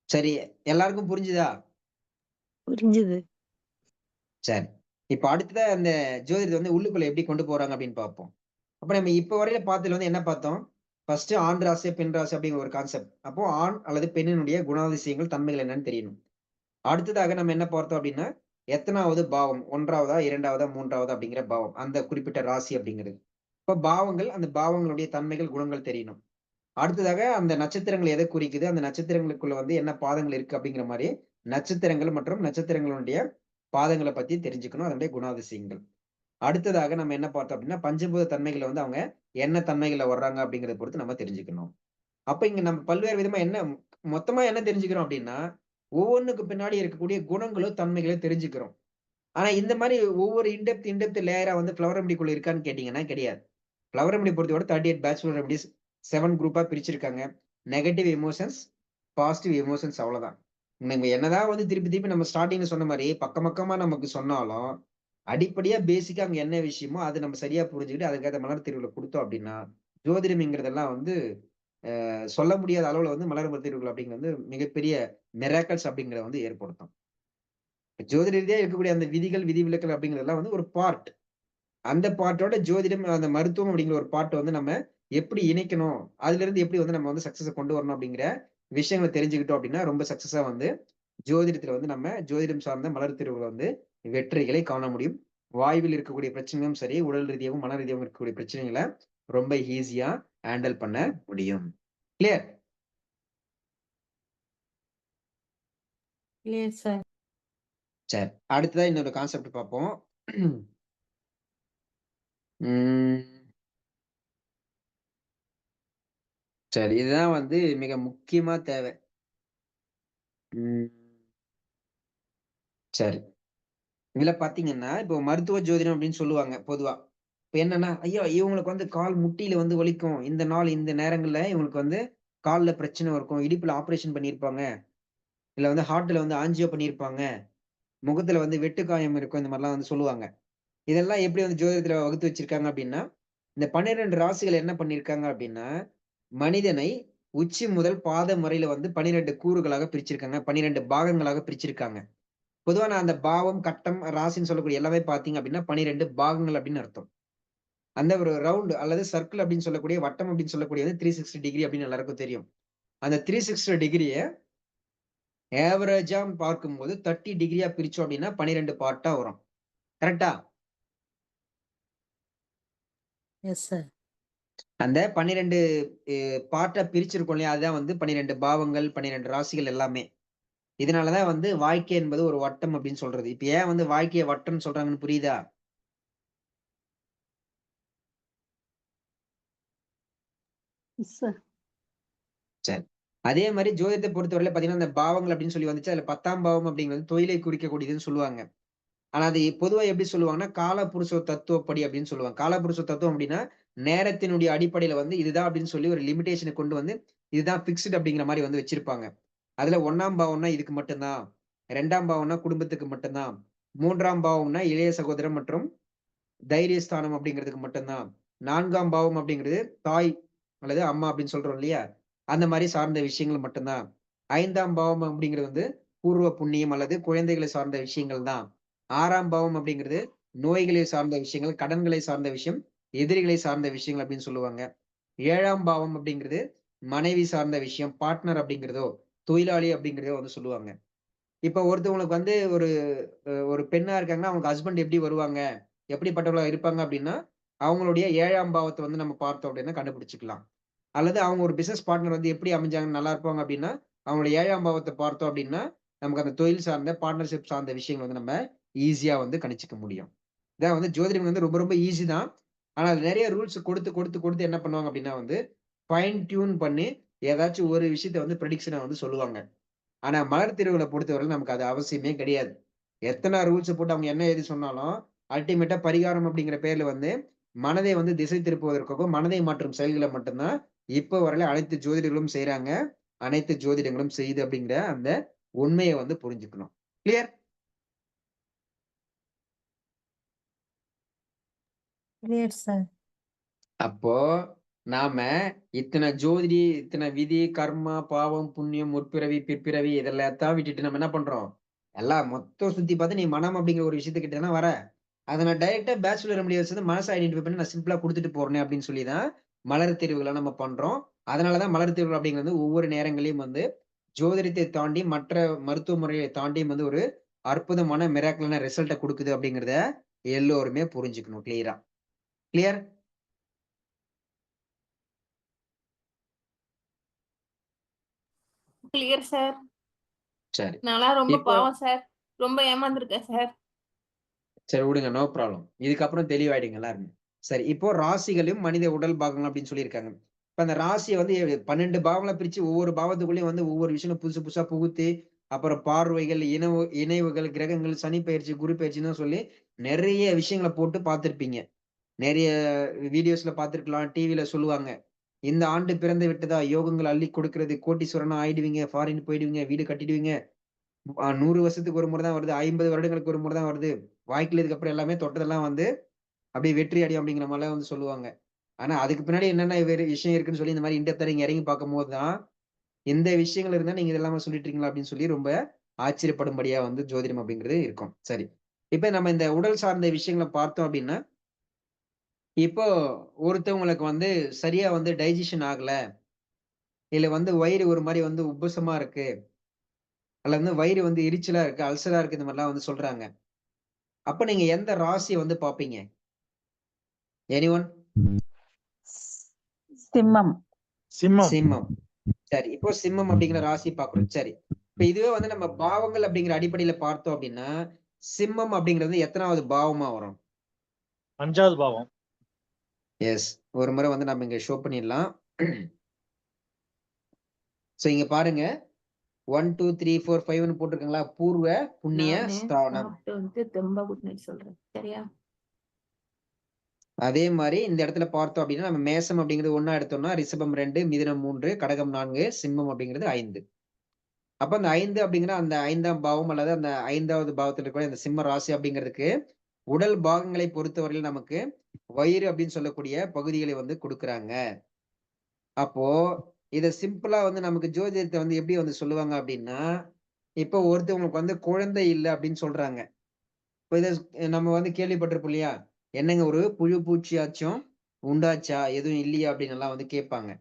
சரி, எல்லாருக்கும் புரிஞ்சுதா? புரிஞ்சுது. சரி. இப்ப அடுத்ததா அந்த ஜோதிடத்தை வந்து உள்ளுக்குள்ள எப்படி கொண்டு போறாங்க அப்படின்னு பார்ப்போம். அப்ப நம்ம இப்ப வரையில பார்த்ததுல வந்து என்ன பார்த்தோம்? ஃபர்ஸ்ட் ஆண் ராசி, பெண் ராசி அப்படிங்கிற ஒரு கான்செப்ட். அப்போ ஆண் அல்லது பெண்ணினுடைய குணாதிசயங்கள், தன்மைகள் என்னன்னு தெரியணும். அடுத்ததாக நம்ம என்ன பார்த்தோம் அப்படின்னா, எத்தனாவது பாவம்? 1வதா, 2வதா, 3வதா அப்படிங்கிற பாவம். அந்த குறிப்பிட்ட ராசி அப்படிங்கிறது. இப்ப பாவங்கள், அந்த பாவங்களுடைய தன்மைகள், குணங்கள் தெரியணும். அடுத்ததாக அந்த நட்சத்திரங்கள் எதை குறிக்குது? அந்த நட்சத்திரங்களுக்குள்ள வந்து என்ன பாதங்கள் இருக்கு அப்படிங்கிற மாரி, நட்சத்திரங்கள் மற்றும் நட்சத்திரங்களுடைய பாதங்கள பத்தி தெரிஞ்சுக்கணும். அதனுடைய குணாதிசயங்கள். அடுத்ததாக நம்ம என்ன பார்த்தோம் அப்படின்னா, பஞ்சபூத தன்மைகள வந்து அவங்க என்ன தன்மைகள்ல வர்றாங்க அப்படிங்கிறத பொறுத்து நம்ம தெரிஞ்சுக்கணும். அப்ப இங்க நம்ம பல்வேறு விதமா என்ன மொத்தமா என்ன தெரிஞ்சுக்கிறோம் அப்படின்னா, ஒவ்வொன்னுக்கு பின்னாடி இருக்கக்கூடிய குணங்களோ, தன்மைகளோ தெரிஞ்சுக்கிறோம். ஆனா இந்த மாரி ஒவ்வொரு இன்டெப்த் லேயரா வந்து ஃப்ளவர் ரெமடிக்குள்ள இருக்கான்னு கேட்டீங்கன்னா கிடையாது. ஃப்ளவர் ரெமடி பொறுத்தவரை 38 பேச்சுலர் ரெமடிஸ் 7 குரூப்பா பிரிச்சிருக்காங்க. நெகட்டிவ் எமோஷன்ஸ், பாசிட்டிவ் எமோஷன்ஸ் அவ்வளவுதான். நீங்க என்னதான் வந்து திருப்பி திருப்பி நம்ம ஸ்டார்ட்டிங்ல சொன்ன மாரி பக்கம் பக்கமா நமக்கு சொன்னாலும், அடிப்படையா பேசிக்கா அங்க என்ன விஷயமோ அது நம்ம சரியா புரிஞ்சுக்கிட்டு அதுக்கேத்த மலர் தீர்வுல குடுத்தோம் அப்படின்னா, ஜோதிடம்ங்கிறதெல்லாம் வந்து சொல்ல முடியாத அளவுல வந்து மலர் தீர்வுகள் அப்படிங்கிறது வந்து மிகப்பெரிய மிராக்கிள்ஸ் அப்படிங்கிறத வந்து ஏற்படுத்தும். ஜோதிட ரீதியா இருக்கக்கூடிய அந்த விதிகள், விதிவிலக்கல் அப்படிங்கிறதெல்லாம் வந்து ஒரு பார்ட். அந்த பார்ட்டோட ஜோதிடம், அந்த மருத்துவம் அப்படிங்கிற ஒரு பார்ட் வந்து நம்ம எப்படி இணைக்கணும்? அதிலிருந்து எப்படி வந்து நம்ம வந்து சக்சஸ கொண்டு வரணும் அப்படிங்கிற விஷயங்கள தெரிஞ்சுக்கிட்டோம் அப்படின்னா, ரொம்ப சக்சஸா வந்து ஜோதிடத்துல வந்து நம்ம ஜோதிடம் சார்ந்த மலர் தீர்வுகள வந்து வெற்றிகளை காண முடியும். வாழ்வில் இருக்கக்கூடிய பிரச்சனைகளும் சரி, உடல் ரீதியாவும், மன ரீதியாவும் இருக்கக்கூடிய பிரச்சனைகள ரொம்ப ஈஸியா ஹேண்டில் பண்ண முடியும். கிளியர்? Clear sir. சரி. அடுத்ததா இன்னொரு கான்செப்ட் பார்ப்போம். ம். சரி. இதுதான் வந்து மிக முக்கியமா தேவை. ம். சரி. இதுல பார்த்தீங்கன்னா, இப்போ மருத்துவ ஜோதிடம் அப்படின்னு சொல்லுவாங்க பொதுவா. இப்ப என்னன்னா, ஐயா இவங்களுக்கு வந்து கால் முட்டியில வந்து வலிக்கும். இந்த நாள், இந்த நேரங்கள்ல இவங்களுக்கு வந்து கால்ல பிரச்சனை இருக்கும். இடுப்புல ஆப்பரேஷன் பண்ணியிருப்பாங்க. இல்ல வந்து ஹார்ட்ல வந்து ஆஞ்சியோ பண்ணியிருப்பாங்க. முகத்துல வந்து வெட்டுக்காயம் இருக்கும். இந்த மாரிலாம் வந்து சொல்லுவாங்க. இதெல்லாம் எப்படி வந்து ஜோதிடத்துல வகுத்து வச்சிருக்காங்க அப்படின்னா, இந்த 12 ராசிகள் என்ன பண்ணியிருக்காங்க அப்படின்னா, மனிதனை உச்சி முதல் பாதம் வரையில வந்து 12 கூறுகளாக பிரிச்சிருக்காங்க. 12 பாகங்களாக பிரிச்சிருக்காங்க. பொதுவா நான் அந்த பாவம், கட்டம், ராசின்னு சொல்லக்கூடிய எல்லாமே பார்த்தீங்க அப்படின்னா 12 பாகங்கள் அப்படின்னு அர்த்தம். அந்த ஒரு ரவுண்ட் அல்லது சர்க்கிள் அப்படின்னு சொல்லக்கூடிய வட்டம் அப்படின்னு சொல்லக்கூடியது 360 டிகிரி அப்படின்னு எல்லாருக்கும் தெரியும். அந்த 360 டிகிரிய ஆவரேஜா பார்க்கும்போது 30 டிகிரியா பிரிச்சோம் அப்படின்னா 12 பார்ட்டா வரும். கரெக்ட்டா? Yes sir. அந்த 12 பார்ட்டா பிரிச்சிருக்கோம் இல்லையா? அதுதான் வந்து 12 பாவங்கள், 12 ராசிகள் எல்லாமே. இதனால தான் வந்து வாழ்க்கை என்பது ஒரு வட்டம் அப்படின்னு சொல்றது. இப்ப ஏன் வந்து வாழ்க்கைய வட்டம்ன்னு சொல்றாங்கன்னு புரியுதா? Yes sir. சரி. அதே மாரி ஜோதிடத்த பொறுத்தவரையில பார்த்தீங்கன்னா, அந்த பாவங்கள் அப்படின்னு சொல்லி வந்துச்சு. அதுல 10ஆம் பாவம் அப்படிங்கிறது தொழிலை குறிக்கக்கூடியதுன்னு சொல்லுவாங்க. ஆனா அது பொதுவா எப்படி சொல்லுவாங்கன்னா, காலபுருஷ தத்துவப்படி அப்படின்னு சொல்லுவாங்க. காலபுருஷ தத்துவம் அப்படின்னா, நேரத்தினுடைய அடிப்படையில வந்து இதுதான் அப்படின்னு சொல்லி ஒரு லிமிட்டேஷன கொண்டு வந்து, இதுதான் பிக்ஸ்டு அப்படிங்கிற மாரி வந்து வச்சிருப்பாங்க. அதுல 1ஆம் பாவம்னா இதுக்கு மட்டும் தான். 2ஆம் பாவம்னா குடும்பத்துக்கு மட்டும் தான். 3ஆம் பாவம்னா இளைய சகோதரன் மற்றும் தைரியஸ்தானம் அப்படிங்கிறதுக்கு மட்டும் தான். 4ஆம் பாவம் அப்படிங்கிறது தாய் அல்லது அம்மா அப்படின்னு சொல்றோம் இல்லையா? அந்த மாரி சார்ந்த விஷயங்கள் மட்டும் தான். 5ஆம் பாவம் அப்படிங்கிறது வந்து பூர்வ புண்ணியம் அல்லது குழந்தைகளை சார்ந்த விஷயங்கள் தான். 6ஆம் பாவம் அப்படிங்கிறது நோய்களை சார்ந்த விஷயங்கள், கடன்களை சார்ந்த விஷயம், எதிரிகளை சார்ந்த விஷயங்கள் அப்படின்னு சொல்லுவாங்க. 7ஆம் பாவம் அப்படிங்கிறது மனைவி சார்ந்த விஷயம், பார்ட்னர் அப்படிங்கிறதோ, தொழிலாளி அப்படிங்கிறதோ வந்து சொல்லுவாங்க. இப்ப ஒருத்தவங்களுக்கு வந்து ஒரு பெண்ணா இருக்காங்கன்னா, அவங்க ஹஸ்பண்ட் எப்படி வருவாங்க? எப்படிப்பட்டவங்களா இருப்பாங்க அப்படின்னா, அவங்களுடைய 7ஆம் பாவத்த வந்து நம்ம பார்த்தோம் அப்படின்னா கண்டுபிடிச்சுக்கலாம். அல்லது அவங்க ஒரு பிசினஸ் பார்ட்னர் வந்து எப்படி அமைஞ்சாங்க நல்லா இருப்பாங்க அப்படின்னா, அவங்களுடைய 7ஆம் பாவத்த பார்த்தோம் அப்படின்னா, நமக்கு அந்த தொழில் சார்ந்த பார்ட்னர்ஷிப் சார்ந்த விஷயங்கள் வந்து நம்ம ஈஸியா வந்து கணிச்சுக்க முடியும். இதான் வந்து ஜோதிடம் வந்து ரொம்ப ரொம்ப ஈஸி தான். ஆனா அது நெறைய ரூல்ஸ் கொடுத்து என்ன பண்ணுவாங்க அப்படின்னா வந்து, ஃபைன் டியூன் பண்ணி ஏதாச்சும் ஒரு விஷயத்த வந்து பிரடிக்ஷனா வந்து சொல்லுவாங்க. ஆனா மலர் தீர்வுகள பொறுத்தவரையில நமக்கு அது அவசியமே கிடையாது. எத்தனை ரூல்ஸ் போட்டு அவங்க என்ன எழுதி சொன்னாலும் அல்டிமேட்டா பரிகாரம் அப்படிங்கிற பேர்ல வந்து மனதை வந்து திசை திருப்புவதற்காகவும் மனதை மாற்றும் செயல்களை மட்டும்தான் இப்ப வரையில அனைத்து ஜோதிடர்களும் செய்யறாங்க, அனைத்து ஜோதிடங்களும் செய்யுது அப்படிங்கிற அந்த உண்மையை வந்து புரிஞ்சுக்கணும். கிளியர்? Clear sir. அப்போ நாம இத்தனை ஜோதிடி, இத்தனை விதி, கர்மா, பாவம், புண்ணியம், முற்பிறவி, பிற்பிறவி இதெல்லாம் தான் விட்டுட்டு நம்ம என்ன பண்றோம்? எல்லாம் மொத்தம் சுத்தி பார்த்து நீ மனம் அப்படிங்கிற ஒரு விஷயத்துக்கிட்ட தானே வர. அதை நான் டைரக்டா பேச்சுலர் ரெமடி வச்சு மனசை ஐடென்டிஃபை பண்ணி நான் சிம்பிளா கொடுத்துட்டு போறேன் அப்படின்னு சொல்லி தான் மலர் தேர்வுகளை நம்ம பண்றோம். அதனாலதான் மலர் தேர்வுகள் அப்படிங்கிறது ஒவ்வொரு நேரங்களையும் வந்து ஜோதிடத்தை தாண்டி மற்ற மருத்துவ முறையை தாண்டியும் வந்து ஒரு அற்புதமான மிராக்கலான ரிசல்ட்டை கொடுக்குது அப்படிங்கிறத எல்லோருமே புரிஞ்சுக்கணும். கிளியரா? கிளியர்? Clear sir. சரி நான்லாம் ரொம்ப இப்போ பாவம் சார். ரொம்ப ஏமாந்துருக்கேன் சார். சரி விடுங்க, நோ ப்ராப்ளம். இதுக்கப்புறம் தெளிவாயிடுங்க எல்லாருமே. சரி இப்போ ராசிகளும் மனித உடல் பாகங்கள் அப்படின்னு சொல்லியிருக்காங்க. இப்ப அந்த ராசியை வந்து 12 பாவங்களா பிரிச்சு ஒவ்வொரு பாவத்துக்குள்ளேயும் வந்து ஒவ்வொரு விஷயம் புதுசு புதுசா புகுத்தி அப்புறம் பார்வைகள், இணைவுகள், கிரகங்கள், சனி பயிற்சி, குரு பயிற்சின்னு சொல்லி நிறைய விஷயங்களை போட்டு பார்த்திருப்பீங்க. நிறைய வீடியோஸ்ல பார்த்திருக்கலாம், டிவில சொல்லுவாங்க. இந்த ஆண்டு பிறந்து விட்டதா, யோகங்கள் அள்ளி கொடுக்கிறது, கோட்டீஸ்வரனா ஆயிடுவீங்க, ஃபாரின் போயிடுவீங்க, வீடு கட்டிடுவீங்க, 100 வருஷத்துக்கு ஒரு முறை தான் வருது, 50 வருடங்களுக்கு ஒரு முறை தான் வருது, வாய்க்குல இதுக்கப்புறம் எல்லாமே தொட்டதெல்லாம் வந்து அப்படியே வெற்றி அடையும் அப்படிங்கிற மாதிரிலாம் வந்து சொல்லுவாங்க. ஆனா அதுக்கு பின்னாடி என்னென்ன வேறு விஷயம் இருக்குன்னு சொல்லி இந்த மாதிரி இன்டெப்தா நீங்க இறங்கி பார்க்கும்போது தான் இந்த விஷயங்கள் இருந்தா நீங்க இதெல்லாம சொல்லிட்டு இருக்கீங்களா அப்படின்னு சொல்லி ரொம்ப ஆச்சரியப்படும்படியா வந்து ஜோதிடம் அப்படிங்கிறது இருக்கும். சரி, இப்ப நம்ம இந்த உடல் சார்ந்த விஷயங்களை பார்த்தோம் அப்படின்னா, இப்போ ஒருத்தவங்களுக்கு வந்து சரியா வந்து டைஜஷன் ஆகல, இல்ல வந்து வயிறு ஒரு மாதிரி வந்து உப்பசமா இருக்கு, அல்ல வந்து வயிறு வந்து எரிச்சலா இருக்கு, அல்சரா இருக்கு, இந்த மாதிரிலாம் வந்து சொல்றாங்க. அப்ப நீங்க எந்த ராசியை வந்து பாப்பீங்க? எனிஒன்? சிம்மம். சிம்மம். சிம்மம். சரி, இப்போ சிம்மம் அப்படிங்கிற ராசி பாக்குறோம். சரி, இப்ப இதுவே வந்து நம்ம பாவங்கள் அப்படிங்கிற அடிப்படையில பார்த்தோம் அப்படின்னா, சிம்மம் அப்படிங்கிறது எத்தனாவது பாவமா வரும்? 5வது பாவம். எஸ், ஒரு முறை வந்து நம்ம இங்க ஷோ பண்ணிடலாம். சோ இங்க பாருங்க, 1 2 3 4 5ன்னு போட்டிருக்காங்களா? பூர்வ புண்ணிய நானு ஸ்தானம். சாப்பிட்டு வந்து தெம்பா குட் நைட் சொல்றேன். சரியா? அதே மாதிரி இந்த இடத்துல பார்த்தோம் அப்படின்னா நம்ம மேசம் அப்படிங்கிறது 1 எடுத்தோம்னா, ரிஷபம் 2, மிதுனம் 3, கடகம் 4, சிம்மம் அப்படிங்கிறது 5. அப்ப அந்த 5 அப்படிங்கிற அந்த 5ஆம் பாவம் அல்லது அந்த 5வது பாவத்தில் இருக்கிற அந்த சிம்ம ராசி அப்படிங்கிறதுக்கு உடல் பாகங்களை பொறுத்தவரையில் நமக்கு வயிறு அப்படின்னு சொல்லக்கூடிய பகுதிகளை வந்து கொடுக்குறாங்க. அப்போ இத சிம்பிளா வந்து நமக்கு ஜோதிடத்தை வந்து எப்படி வந்து சொல்லுவாங்க அப்படின்னா, இப்போ ஒருத்தவங்களுக்கு வந்து குழந்தை இல்லை அப்படின்னு சொல்றாங்க. இப்போ இத நம்ம வந்து கேள்விப்பட்டிருப்போம் இல்லையா? என்னங்க ஒரு புழு பூச்சியாச்சும் உண்டாச்சா, எதுவும் இல்லையா அப்படின்னு எல்லாம் வந்து கேட்பாங்க.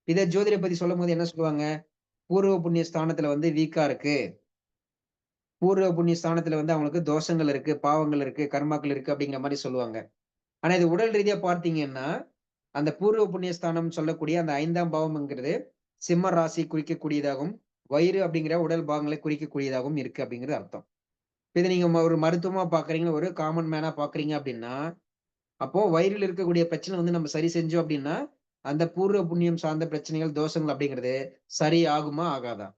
இத ஜோதிட பத்தி சொல்லும் போது என்ன சொல்லுவாங்க? பூர்வ புண்ணிய ஸ்தானத்துல வந்து வீக்கா இருக்கு, பூர்வ புண்ணிய ஸ்தானத்துல வந்து அவங்களுக்கு தோஷங்கள் இருக்கு, பாவங்கள் இருக்கு, கர்மாக்கள் இருக்கு அப்படிங்கிற மாதிரி சொல்லுவாங்க. ஆனா இது உடல் ரீதியா பார்த்தீங்கன்னா, அந்த பூர்வ புண்ணிய ஸ்தானம் சொல்லக்கூடிய அந்த 5ஆம் பாவம்ங்கிறது சிம்ம ராசி குறிக்கக்கூடியதாகவும், வயிறு அப்படிங்கிற உடல் பாகங்களை குறிக்கக்கூடியதாகவும் இருக்கு அப்படிங்கிறது அர்த்தம். இத நீங்க ஒரு மருத்துவமா பாக்குறீங்க, ஒரு காமன் மேனா பாக்குறீங்க அப்படின்னா, அப்போ வயிறில் இருக்கக்கூடிய பிரச்சனை வந்து நம்ம சரி செஞ்சோம் அப்படின்னா, அந்த பூர்வ புண்ணியம் சார்ந்த பிரச்சனைகள், தோஷங்கள் அப்படிங்கிறது சரி ஆகுமா, ஆகாதா?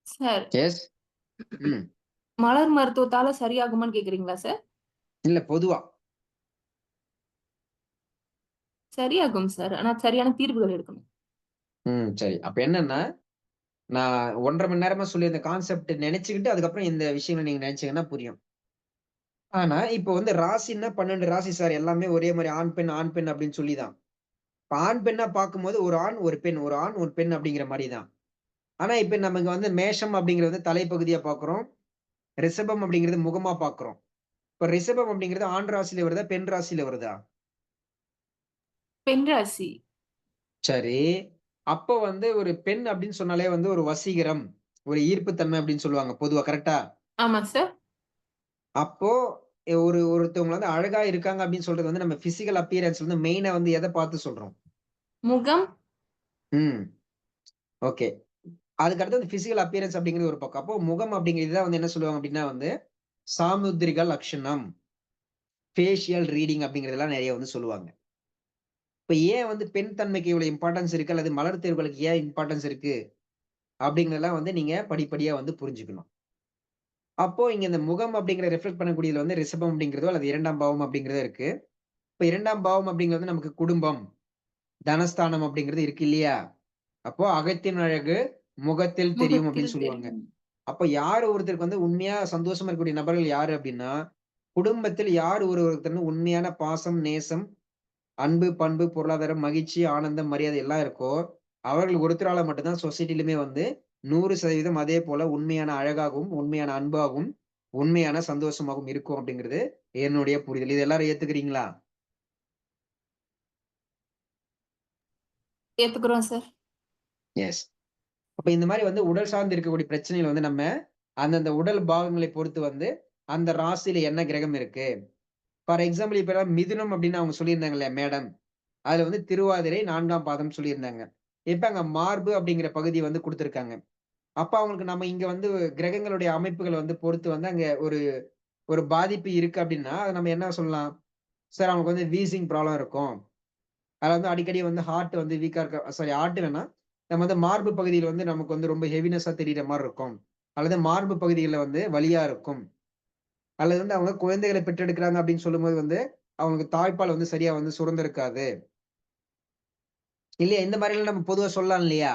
Sir, yes. ம். மலர் மருத்துவத்தால சரியாகுமான்னு கேக்குறீங்களா சார்? இல்ல பொதுவா. சரியாகும் சார். ஆனா சரியான தீர்வுகள் எடுக்கணும். சரி. அப்ப என்னன்னா, நான் 1 1/2 மணி நேரமா சொல்லி இந்த கான்செப்ட் நினைச்சுக்கிட்டு அதுக்கப்புறம் இந்த விஷயங்கள நீங்க நினைச்சீங்கன்னா புரியும். ஆனா, இப்ப வந்து ராசின்னா 12 ராசி சார். எல்லாமே ஒரே மாரி ஆண், பெண், ஆண், பெண் அப்படின்னு சொல்லி தான். இப்ப ஆண், பெண்ணா பார்க்கும்போது ஒரு ஆண், ஒரு பெண், ஒரு ஆண், ஒரு பெண் அப்படிங்கிற மாரி தான். ஆனா, இப்ப நமக்கு வந்து மேஷம் அப்படிங்கிறது வந்து தலைப்பகுதியா பார்க்கிறோம். ரிஷபம் அப்படிங்கிறது முகமா பார்க்கிறோம். இப்ப ரிஷபம் அப்படிங்கிறது ஆண் ராசியில வருதா? பெண் ராசியில வருதா? பெண் ராசி. சரி. அப்ப வந்து ஒரு பெண் அப்படின்னு சொன்னாலே வந்து ஒரு வசீகரம், ஒரு ஈர்ப்பு தன்மை அப்படின்னு சொல்லுவாங்க பொதுவா. கரெக்ட்டா? ஆமா சார். அப்போ ஒருத்தவங்க வந்து அழகா இருக்காங்க அப்படின்னு சொல்றது வந்து நம்ம பிசிக்கல் அப்பியரன்ஸ் வந்து மெயினா வந்து எத பார்த்து சொல்றோம்? முகம். ம். ஓகே. அதுக்கு அடுத்து அந்த பிசிக்கல் அப்பியரன்ஸ் அப்படிங்கிறது ஒரு பக்கம். அப்போ முகம் அப்படிங்கிறது தான் வந்து என்ன சொல்லுவாங்க அப்படின்னா வந்து, சாமுத்திரிக லக்ஷணம், ஃபேஷியல் ரீடிங் அப்படிங்கிறதெல்லாம் நெறைய வந்து சொல்லுவாங்க. இப்ப ஏன் வந்து பெண் தன்மைக்கு இவ்வளவு இம்பார்ட்டன்ஸ் இருக்கு அல்லது மலர் தேர்வுகளுக்கு ஏன் இம்பார்ட்டன்ஸ் இருக்கு அப்படிங்கறதெல்லாம் வந்து நீங்க படிப்படியா வந்து புரிஞ்சுக்கணும். அப்போ இங்க இந்த முகம் அப்படிங்கிற ரிஃப்ளெக்ட் பண்ணக்கூடியதுல வந்து ரிஷபம் அப்படிங்கிறதோ அல்லது 2ஆம் பாவம் அப்படிங்கிறதோ இருக்கு. இப்ப 2ஆம் பாவம் அப்படிங்கிறது நமக்கு குடும்பம், தனஸ்தானம் அப்படிங்கிறது இருக்கு இல்லையா? அப்போ அகத்தின் அழகு முகத்தில் தெரியும் அப்படின்னு முகத்தில் சொல்லுவாங்க. தெரியும். அப்ப யாரு ஒருத்தருக்கு வந்து உண்மையா சந்தோஷமா இருக்கக்கூடிய நபர்கள் யாரு அப்படின்னா, குடும்பத்தில் யார் ஒருத்தர் உண்மையான பாசம், நேசம், அன்பு, பண்பு, பொருளாதாரம், மகிழ்ச்சி, ஆனந்தம், மரியாதை எல்லாம் இருக்கோ, அவர்கள் ஒருத்தரால மட்டும் தான் சொசைட்டிலுமே வந்து 100% அதே போல உண்மையான அழகாகவும், உண்மையான அன்பாகவும், உண்மையான சந்தோஷமாகவும் இருக்கும் அப்படிங்கிறது என்னுடைய புரிதல். இது எல்லாரும் ஏத்துக்கிறீங்களா? ஏத்துக்கிறோம் சார். எஸ். அப்ப இந்த மாரி வந்து உடல் சார்ந்து இருக்கக்கூடிய பிரச்சனைகள் வந்து நம்ம அந்தந்த உடல் பாகங்களை பொறுத்து வந்து அந்த ராசியில என்ன கிரகம் இருக்கு. ஃபார் எக்ஸாம்பிள் இப்ப மிதுனம் அப்படின்னு அவங்க சொல்லியிருந்தாங்க இல்லையா மேடம். அதுல வந்து திருவாதிரை 4ஆம் பாதம் சொல்லியிருந்தாங்க. இப்ப அங்க மார்பு அப்படிங்கிற பகுதி வந்து குடுத்திருக்காங்க. அப்ப அவங்களுக்கு நம்ம இங்க வந்து கிரகங்களுடைய அமைப்புகள வந்து பொறுத்து வந்து அங்க ஒரு ஒரு பாதிப்பு இருக்கு அப்படின்னா, அத நம்ம என்ன சொல்லலாம்? சார் அவங்களுக்கு வந்து வீசிங் ப்ராப்ளம் இருக்கும். அதுல வந்து அடிக்கடி வந்து ஹார்ட் வந்து வீக்கா இருக்க சாரி ஹார்ட் வேணாம். நம்ம வந்து மார்பு பகுதியில வந்து நமக்கு வந்து ரொம்ப ஹெவினஸா தெரியிற மாரி இருக்கும். அல்லது மார்பு பகுதிகள்ல வந்து வலியா இருக்கும். அல்லது வந்து அவங்க குழந்தைகள பெற்றெடுக்கிறாங்க அப்படின்னு சொல்லும்போது வந்து, அவங்களுக்கு தாய்ப்பால் வந்து சரியா வந்து சுரந்திருக்காது. இல்லையா? இந்த மாரிலாம் நம்ம பொதுவா சொல்லலாம் இல்லையா?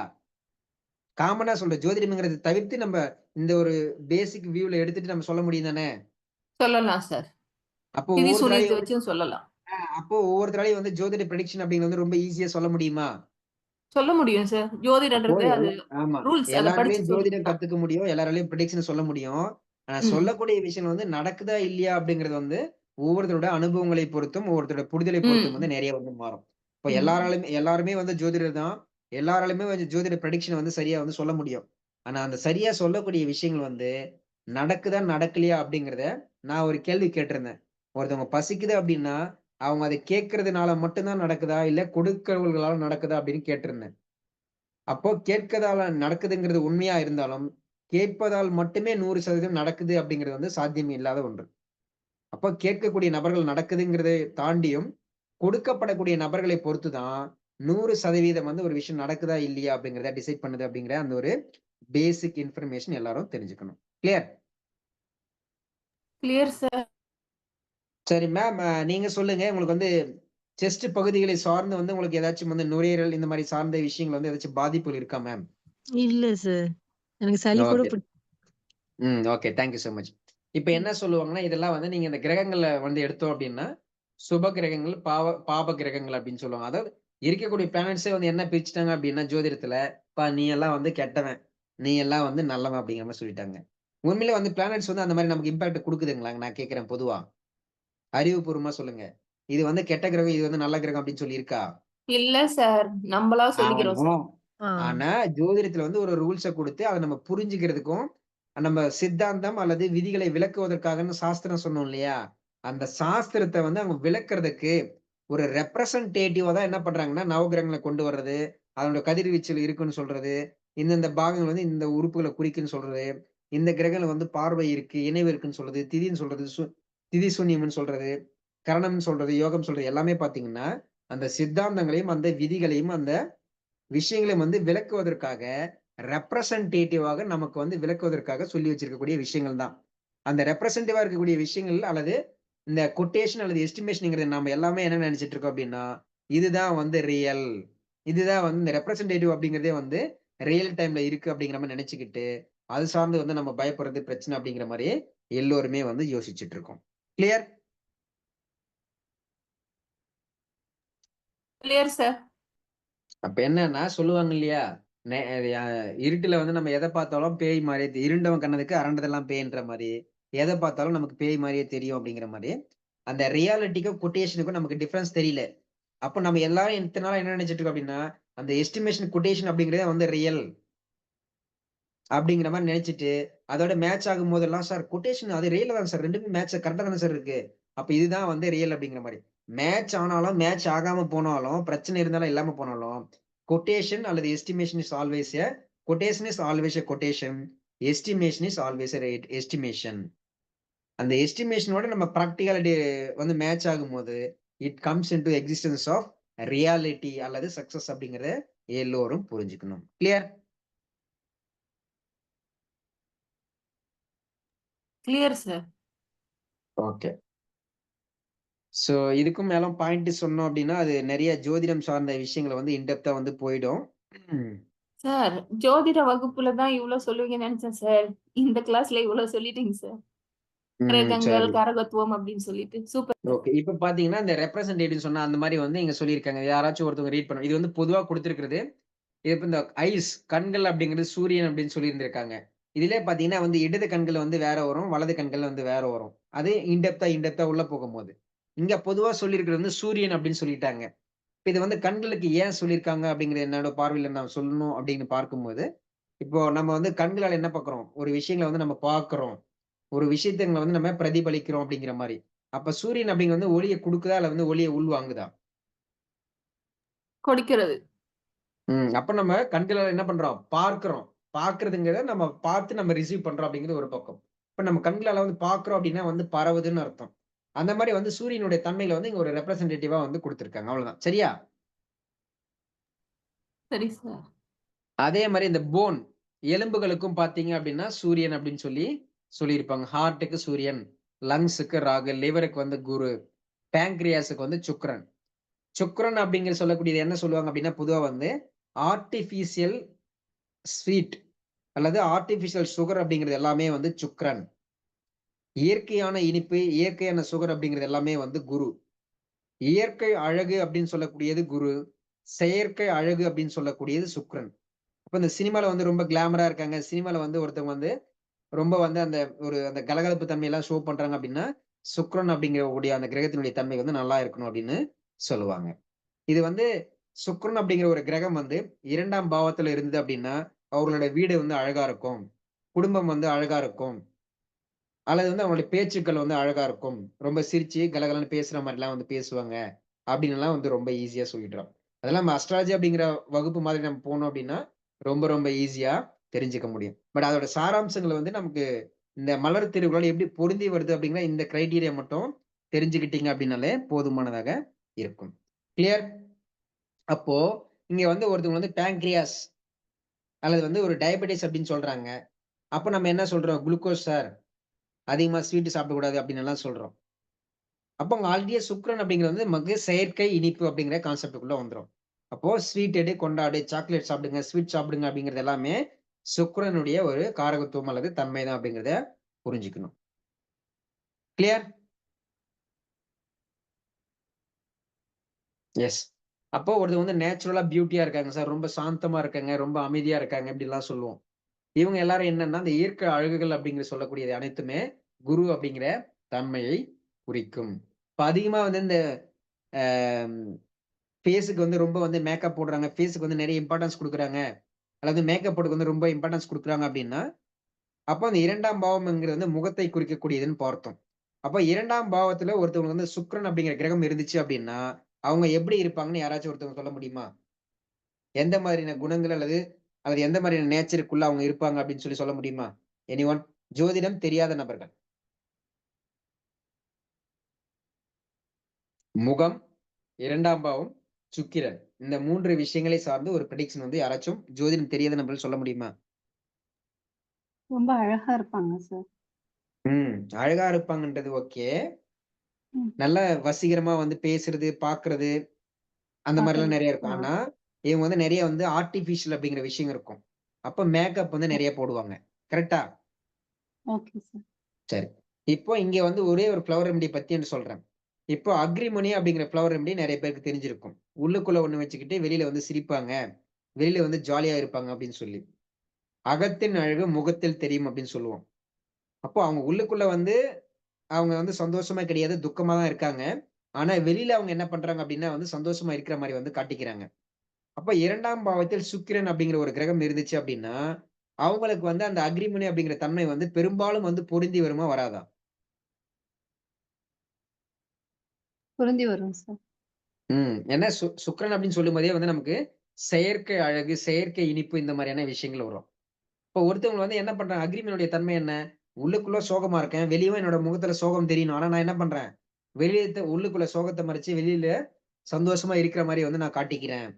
காமனா சொல்றேன். ஜோதிடம்ங்கிறத தவிர்த்து நம்ம இந்த ஒரு பேசிக் வியூல எடுத்துட்டு நம்ம சொல்ல முடியும் தானே? சொல்லலாம் சார். அப்போ திதி ஒவ்வொருத்தராலயும் சூனியத்தை வந்து வச்சும் சொல்லலாம். ஒவ்வொருத்தராலயும் வந்து ஜோதிட பிரடிக்ஷன் அப்படிங்கிறது வந்து ரொம்ப ஈஸியா சொல்ல முடியுமா? சொல்ல முடியும் சார். அப்போ ஜோதிடன்றது அது ஆமா. ரூல்ஸ். அத படிச்சு எல்லாராலயும் ஜோதிடம் சொல்லிக்கலாம். கத்துக்க முடியும். எல்லாராலயும் பிரடிக்ஷன் சொல்ல முடியும். ஆனா ம். சொல்லக்கூடிய விஷயம் வந்து நடக்குதா இல்லையா அப்படிங்கிறது வந்து ஒவ்வொருத்தரோட அனுபவங்களை பொறுத்தும், ஒவ்வொருத்தரோட புரிதலை பொறுத்தும் வந்து ம். நெறைய வந்து மாறும். இப்ப ம். எல்லாருமே வந்து ஜோதிடர் தான். எல்லாராலுமே வந்து ஜோதிட பிரடிக்ஷன் வந்து சரியா வந்து சொல்ல முடியும். ஆனா அந்த சரியா சொல்லக்கூடிய விஷயங்கள் வந்து நடக்குதா, நடக்கலையா அப்படிங்கிறத நான் ஒரு கேள்வி கேட்டிருந்தேன். ஒருத்தவங்க பசிக்குது அப்படின்னா, அவங்க அத கேட்கறதுனால மட்டும் தான் நடக்குதா? இல்ல கொடுக்கறவர்களால நடக்குதா? அப்படின்னு கேட்டிருந்தேன். அப்போ கேட்கதால நடக்குதுங்கிறது உண்மையா இருந்தாலும், கேட்பதால் மட்டுமே 100% நடக்குது அப்படிங்கிறது வந்து சாத்தியம் இல்லாத ஒன்று. அப்போ கேட்கக்கூடிய நபர்கள் நடக்குதுங்கிறதை தாண்டியும், கொடுக்கப்படக்கூடிய நபர்களை பொறுத்து தான் 100% வந்து ஒரு விஷயம் நடக்குதா இல்லையா அப்படிங்கிறத டிசைட் பண்ணுது அப்படிங்கிற அந்த ஒரு பேசிக் இன்ஃபர்மேஷன் எல்லாரும் தெரிஞ்சுக்கணும். கிளியர்? Clear sir. சரி மேம். நீங்க சொல்லுங்க. உங்களுக்கு வந்து செஸ்ட் பகுதிகளை சார்ந்து வந்து உங்களுக்கு ஏதாச்சும் வந்து நுரையீரல் இந்த மாரி சார்ந்த விஷயங்கள் வந்து ஏதாச்சும் பாதிப்புகள் இருக்கா மேம்? இல்ல சார். எனக்கு சளி கூட okay. Okay. Thank you so much. இப்ப என்ன சொல்லுவாங்கன்னா, இதெல்லாம் வந்து நீங்க இந்த கிரகங்கள வந்து எடுத்தோம் அப்டின்னா, சுப கிரகங்கள், பாப கிரகங்கள் அப்டின்னு சொல்லுவாங்க. அதாவது இருக்கக்கூடிய பிளானட்ஸே வந்து என்ன பிரிச்சுட்டாங்க அப்டின்னா, ஜோதிடத்துல, நீ எல்லாம் வந்து கெட்டவன். நீ எல்லாம் வந்து நல்லவன் அப்டிங்கிற மாரி சொல்லிட்டாங்க. உண்மையிலே வந்து பிளானட்ஸ் வந்து அந்த மாரி நமக்கு இம்பாக்ட் குடுக்குதுங்களா? நான் கேட்கிறேன் பொதுவா. அறிவுபூர்வமா சொல்லுங்க. இது வந்து கெட்ட கிரகம், இது வந்து நல்ல கிரகம் அப்டின்னு சொல்லி இருக்கா? இல்ல சார். நம்பளா சொல்லிக்கிறோம் ஆனா சார். ஆ. ஆனா, ஜோதிடத்துல வந்து ஒரு ரூல்ஸ குடுத்து, அத நம்ம புரிஞ்சுக்கிறதுக்கும், நம்ம சித்தாந்தம் அல்லது விதிகளை விளக்குவதற்காகன்னு சாஸ்திரம் சொன்னோம் இல்லையா? அந்த சாஸ்திரத்த வந்து அவங்க விளக்குறதுக்கு, ஒரு ரெப்ரசன்டேட்டிவா தான் என்ன பண்றாங்கன்னா, நவகிரகங்கள கொண்டு வர்றது, அதனோட கதிர்வீச்சல் இருக்குன்னு சொல்றது, இந்தந்த பாகங்கள் வந்து இந்த உறுப்புகள குறிக்குன்னு சொல்றது, இந்த கிரகங்கள் வந்து பார்வை இருக்கு, இணைவு இருக்குன்னு சொல்றது, திதின்னு சொல்றது, திதி சூன்யம்ன்னு சொல்றது, கரணம்னு சொல்றது, யோகம் சொல்றது எல்லாமே பார்த்தீங்கன்னா, அந்த சித்தாந்தங்களையும், அந்த விதிகளையும், அந்த விஷயங்களையும் வந்து விளக்குவதற்காக, ரெப்ரசன்டேட்டிவாக நமக்கு வந்து விளக்குவதற்காக சொல்லி வச்சிருக்கக்கூடிய விஷயங்கள் தான். அந்த ரெப்ரசன்டேட்டிவா இருக்கக்கூடிய விஷயங்கள் அல்லது இந்த கொட்டேஷன் அல்லது எஸ்டிமேஷன்ங்கிறது நாம எல்லாமே என்ன நெனச்சுட்டு இருக்கோம் அப்டின்னா, இதுதான் வந்து ரியல். இதுதான் வந்து இந்த ரெப்ரசன்டேட்டிவ் அப்டிங்கிறதே வந்து ரியல் டைம்ல இருக்கு அப்டிங்கிற மாரி நெனச்சுக்கிட்டு, அது சார்ந்து வந்து நம்ம பயப்படுறது பிரச்சனை அப்டிங்கிற மாரி எல்லோருமே வந்து யோசிச்சுட்டு இருக்கோம். கிளியர்? Clear sir. அப்ப என்னன்னா சொல்லுவாங்க இல்லையா? நெ அ இருட்டுல வந்து நம்ம எத பார்த்தாலும் பேய் மாரியே இருண்டவன் கண்ணதுக்கு அரண்டதெல்லாம் பேய்ன்ற மாரி, எத பார்த்தாலும் நமக்கு பேய் மாரியே தெரியும் அப்படிங்கிற மாரி, அந்த ரியாலிட்டிக்கும், கொட்டேஷனுக்கும் நமக்கு டிஃபரன்ஸ் தெரியல. அப்ப நம்ம எல்லாரும் இத்தன நாளா என்ன நெனச்சுட்டு இருக்கோம் அப்படின்னா, அந்த எஸ்டிமேஷன், கொட்டேஷன் அப்படிங்கிறதே வந்து ரியல் அப்படிங்கிற மாரி நெனச்சுட்டு, அதோட மேட்ச் ஆகும்போதெல்லாம், சார் கொட்டேஷன் அது ரியல் தான் சார். 2மே மேட்ச் கரெக்ட்டா தானே சார் இருக்கு. அப்ப இதுதான் வந்து ரியல் அப்படிங்கிற மாரி. மேட்ச் ஆனாலும், மேட்ச் ஆகாம போனாலும், பிரச்சனை இருந்தாலும் இல்லாம போனாலும், கொட்டேஷன் அல்லது estimation is always quotation is always quotation. Estimation is always estimation. அந்த எஸ்டிமேஷனோட நம்ம பிராக்டிகாலிட்டி வந்து மேட்ச் ஆகும்போது, it comes into existence of reality அல்லது சக்சஸ் அப்படிங்கறத எல்லோரும் புரிஞ்சுக்கணும். Clear? Clear sir. Okay. So இதுக்கும் மேல பாயிண்ட் சொன்னோம் அப்படின்னா அது நிறைய ஜோதிடம் சார்ந்த விஷயங்களை வந்து இன்டெப்தா வந்து போயிடும். சார் ஜோதிட வகுப்புல தான் இவ்வளவு சொல்லுவீங்கன்னு நினைச்சேன் சார். இந்த கிளாஸ்ல இவ்வளவு சொல்லிட்டீங்க சார். கிரகங்கள், சரி. கரகத்துவம் அப்படின்னு சொல்லிட்டு சூப்பர். ஓகே. இப்ப பாத்தீங்கன்னா இந்த ரெப்ரசன்டேட்டிவ் சொன்னா அந்த மாதிரி வந்து இங்க சொல்லியிருக்காங்க. யாராச்சும் ஒருத்தவங்க ரீட் பண்ணும். இது வந்து பொதுவா கொடுத்திருக்கிறது. இப்ப இந்த ஐஸ் கண்கள் அப்படிங்கிறது சூரியன் அப்படின்னு சொல்லி இருந்திருக்காங்க. இதுலயே பாத்தீங்கன்னா வந்து இடது கண்கள் வந்து வேற வரும், வலது கண்கள் வந்து வேற வரும். அது இன்டெப்தா உள்ள போகும்போது. இங்க பொதுவா சொல்லியிருக்கிறது வந்து சூரியன் அப்படின்னு சொல்லிட்டாங்க. இப்ப இது வந்து கண்களுக்கு ஏன் சொல்லியிருக்காங்க அப்படிங்கிறது என்னோட பார்வையில நான் சொல்லணும் அப்படின்னு பார்க்கும்போது, இப்போ நம்ம வந்து கண்களால என்ன பார்க்கிறோம்? ஒரு விஷயங்கள வந்து நம்ம பார்க்கிறோம். ஒரு விஷயத்த வந்து நம்ம பிரதிபலிக்கிறோம் அப்படிங்கிற மாரி. அப்ப சூரியன் அப்படிங்கிறது வந்து ஒளிய குடுக்குதா? இல்ல வந்து ஒளிய உள்வாங்குதா? கொடுக்கிறது. அப்ப நம்ம கண்களால என்ன பண்றோம்? பார்க்கிறோம். பார்க்கிறதுங்கிறத நம்ம பார்த்து நம்ம ரிசீவ் பண்றோம் அப்படிங்கிறது ஒரு பக்கம். இப்ப நம்ம கண்களால வந்து பார்க்கிறோம் அப்படின்னா வந்து பரவுதுன்னு அர்த்தம். அந்த மாரி வந்து சூரியனுடைய தன்மையில வந்து இங்க ஒரு ரெப்ரசன்டேட்டிவா வந்து குடுத்திருக்காங்க. அவ்வளவுதான். சரியா? சரி சார். அதே மாரி இந்த போன் எலும்புகளுக்கும் பார்த்தீங்க அப்படின்னா, சூரியன் அப்படின்னு சொல்லி சொல்லியிருப்பாங்க. ஹார்ட்க்கு சூரியன், லங்ஸ்க்கு ராகு, லிவருக்கு வந்து குரு, பேங்க்ரியாஸ்க்கு வந்து சுக்கிரன். சுக்கிரன் அப்படிங்கிற சொல்லக்கூடியது என்ன சொல்லுவாங்க அப்படின்னா, பொதுவா வந்து ஆர்ட்டிபிஷியல் ஸ்வீட் அல்லது ஆர்ட்டிபிஷியல் சுகர் அப்படிங்கிறது எல்லாமே வந்து சுக்கிரன். இயற்கையான இனிப்பு, இயற்கையான சுகர் அப்படிங்கிறது எல்லாமே வந்து குரு. இயற்கை அழகு அப்படின்னு சொல்லக்கூடியது குரு. செயற்கை அழகு அப்படின்னு சொல்லக்கூடியது சுக்கிரன். அப்ப இந்த சினிமால வந்து ரொம்ப கிளாமரா இருக்காங்க. சினிமால வந்து ஒருத்தவங்க வந்து ரொம்ப வந்து அந்த ஒரு அந்த கலகலப்பு தன்மையெல்லாம் ஷோ பண்றாங்க அப்படின்னா, சுக்கிரன் அப்படிங்கக்கூடிய அந்த கிரகத்தினுடைய தன்மை வந்து நல்லா இருக்கணும் அப்படின்னு சொல்லுவாங்க. இது வந்து சுக்கிரன் அப்படிங்கிற ஒரு கிரகம் வந்து 2ஆம் பாவத்துல இருந்தது அப்படின்னா, அவர்களோட வீடு வந்து அழகா இருக்கும். குடும்பம் வந்து அழகா இருக்கும். அல்லது வந்து அவங்களுடைய பேச்சுக்கள் வந்து அழகா இருக்கும். ரொம்ப சிரிச்சு கலகலன்னு பேசுற மாரிலாம் வந்து பேசுவாங்க. அப்படின்னுலாம் வந்து ரொம்ப ஈஸியா சொல்லிடுறோம். அதெல்லாம் நம்ம அஸ்ட்ராலஜி அப்படிங்கிற வகுப்பு மாதிரி நம்ம போனோம் அப்படின்னா, ரொம்ப ரொம்ப ஈஸியா தெரிஞ்சுக்க முடியும். பட் அதோட சாராம்சங்கள் வந்து நமக்கு இந்த மலர் தீர்வுகளோட எப்படி பொருந்தி வருது அப்படிங்கிற இந்த கிரைட்டீரியா மட்டும் தெரிஞ்சுக்கிட்டீங்க அப்படின்னாலே போதுமானதாக இருக்கும். கிளியர்? அப்போ இங்க வந்து ஒருத்தவங்க வந்து பேங்க்ரியாஸ் அல்லது வந்து ஒரு டயபெட்டிஸ் அப்படின்னு சொல்றாங்க. அப்ப நம்ம என்ன சொல்றோம்? குளுக்கோஸ் சார், அதிகமா ஸ்வீட் சாப்பிடக்கூடாது அப்படின்னு எல்லாம் சொல்றோம். அப்போ அங்க ஆல்ரெடியே சுக்கிரன் அப்படிங்கிறது வந்து நமக்கு செயற்கை இனிப்பு அப்படிங்கிற கான்செப்டுக்குள்ள வந்துரும். அப்போ ஸ்வீட் எடு, கொண்டாடு, சாக்லேட் சாப்பிடுங்க, ஸ்வீட் சாப்பிடுங்க அப்படிங்கிறது எல்லாமே சுக்கிரனுடைய ஒரு காரகத்துவம் அல்லது தன்மை தான் அப்படிங்கிறத புரிஞ்சுக்கணும். கிளியர்? எஸ். அப்போ ஒருத்தர் வந்து நேச்சுரலா பியூட்டியா இருக்காங்க சார். ரொம்ப சாந்தமா இருக்காங்க, ரொம்ப அமைதியா இருக்காங்க இப்படிலாம் சொல்லுவோம். இவங்க எல்லாரும் என்னன்னா, அந்த இயற்கை அழகுகள் அப்படிங்கிற சொல்லக்கூடியது அனைத்துமே குரு அப்படிங்கிற தன்மையை குறிக்கும். இப்ப அதிகமா வந்து இந்த அ ஃபேஸுக்கு வந்து ரொம்ப வந்து மேக்கப் போடுறாங்க. ஃபேஸுக்கு வந்து நெறைய இம்பார்ட்டன்ஸ் குடுக்குறாங்க. அல்லது மேக்கப் போடுறதுக்கு வந்து ரொம்ப இம்பார்ட்டன்ஸ் குடுக்குறாங்க அப்டின்னா, அப்ப அந்த 2ஆம் பாவம்ங்கிறது வந்து முகத்தை குறிக்கக்கூடியதுன்னு பார்த்தோம். அப்ப 2ஆம் பாவத்துல ஒருத்தவங்களுக்கு வந்து சுக்கிரன் அப்படிங்கிற கிரகம் இருந்துச்சு அப்டின்னா, அவங்க எப்படி இருப்பாங்கன்னு யாராச்சும் ஒருத்தவங்க சொல்ல முடியுமா? எந்த மாதிரியான குணங்கள் அல்லது எந்த மாதிரியான நேச்சருக்குள்ள அவங்க இருப்பாங்க அப்படின்னு சொல்லி சொல்ல முடியுமா? எனிஒன்? ஜோதிடம் தெரியாத நபர்கள். முகம், 2ஆம் பாவம், சுக்கிரன். இந்த 3 விஷயங்களை சார்ந்து ஒரு பிரெடிக்ஷன் வந்து யாராச்சும் ஜோதிடம் தெரியாத நபர்கள் சொல்ல முடியுமா? ரொம்ப அழகா இருப்பாங்க சார். அழகா இருப்பாங்கன்றது ஓகே. ம். நல்ல வசீகரமா வந்து பேசுறது, பார்க்கிறது, அந்த மாரிலாம் நெறைய இருக்கும். ஆனா, இவங்க வந்து நெறைய வந்து ஆர்டிபிஷியல் அப்படிங்கிற விஷயம் இருக்கும். அப்ப மேக்கப் வந்து நெறைய போடுவாங்க. கரெக்ட்டா? Okay sir. சரி. இப்போ இங்க வந்து ஒரே ஒரு ஃப்ளவர் ரெமெடி பத்தி நான் சொல்றேன். இப்போ அக்ரிமோனி அப்படிங்கிற ஃப்ளவர் ரெமெடி நெறைய பேருக்கு தெரிஞ்சிருக்கும். உள்ளுக்குள்ள ஒண்ணு வச்சுக்கிட்டு வெளியில வந்து சிரிப்பாங்க. வெளியில வந்து ஜாலியா இருப்பாங்க அப்படின்னு சொல்லி. அகத்தின் அழகு முகத்தில் தெரியும் அப்படின்னு சொல்லுவோம். அப்போ அவங்க உள்ளுக்குள்ள வந்து அவங்க வந்து சந்தோஷமா கிடையாது, துக்கமா தான் இருக்காங்க. ஆனா வெளியில அவங்க என்ன பண்றாங்க அப்படின்னா வந்து சந்தோஷமா இருக்கிற மாரி வந்து காட்டிக்கிறாங்க. அப்ப 2ஆம் பாவத்தில் சுக்கிரன் அப்படிங்கிற ஒரு கிரகம் இருந்துச்சு அப்படின்னா, அவங்களுக்கு வந்து அந்த அக்ரிமோனி அப்படிங்கிற தன்மை வந்து பெரும்பாலும் வந்து பொருந்தி வருமா? வராதா? பொருந்தி வரும் சார். ஏன்னா சுக்கிரன் அப்படின்னு சொல்லும்போதே வந்து நமக்கு செயற்கை அழகு, செயற்கை இனிப்பு இந்த மாரியான விஷயங்கள் வரும். இப்போ ஒருத்தவங்க வந்து என்ன பண்றாங்க? அக்ரிமனுடைய தன்மை என்ன? உள்ளுக்குள்ள சோகமா இருக்கேன். வெளியவும் என்னோட முகத்துல சோகம் தெரியணும். ஆனா நான் என்ன பண்றேன்? உள்ளுக்குள்ள சோகத்த மறைச்சு வெளியில சந்தோஷமா இருக்கிற மாதிரி வந்து நான் காட்டிக்கிறேன்.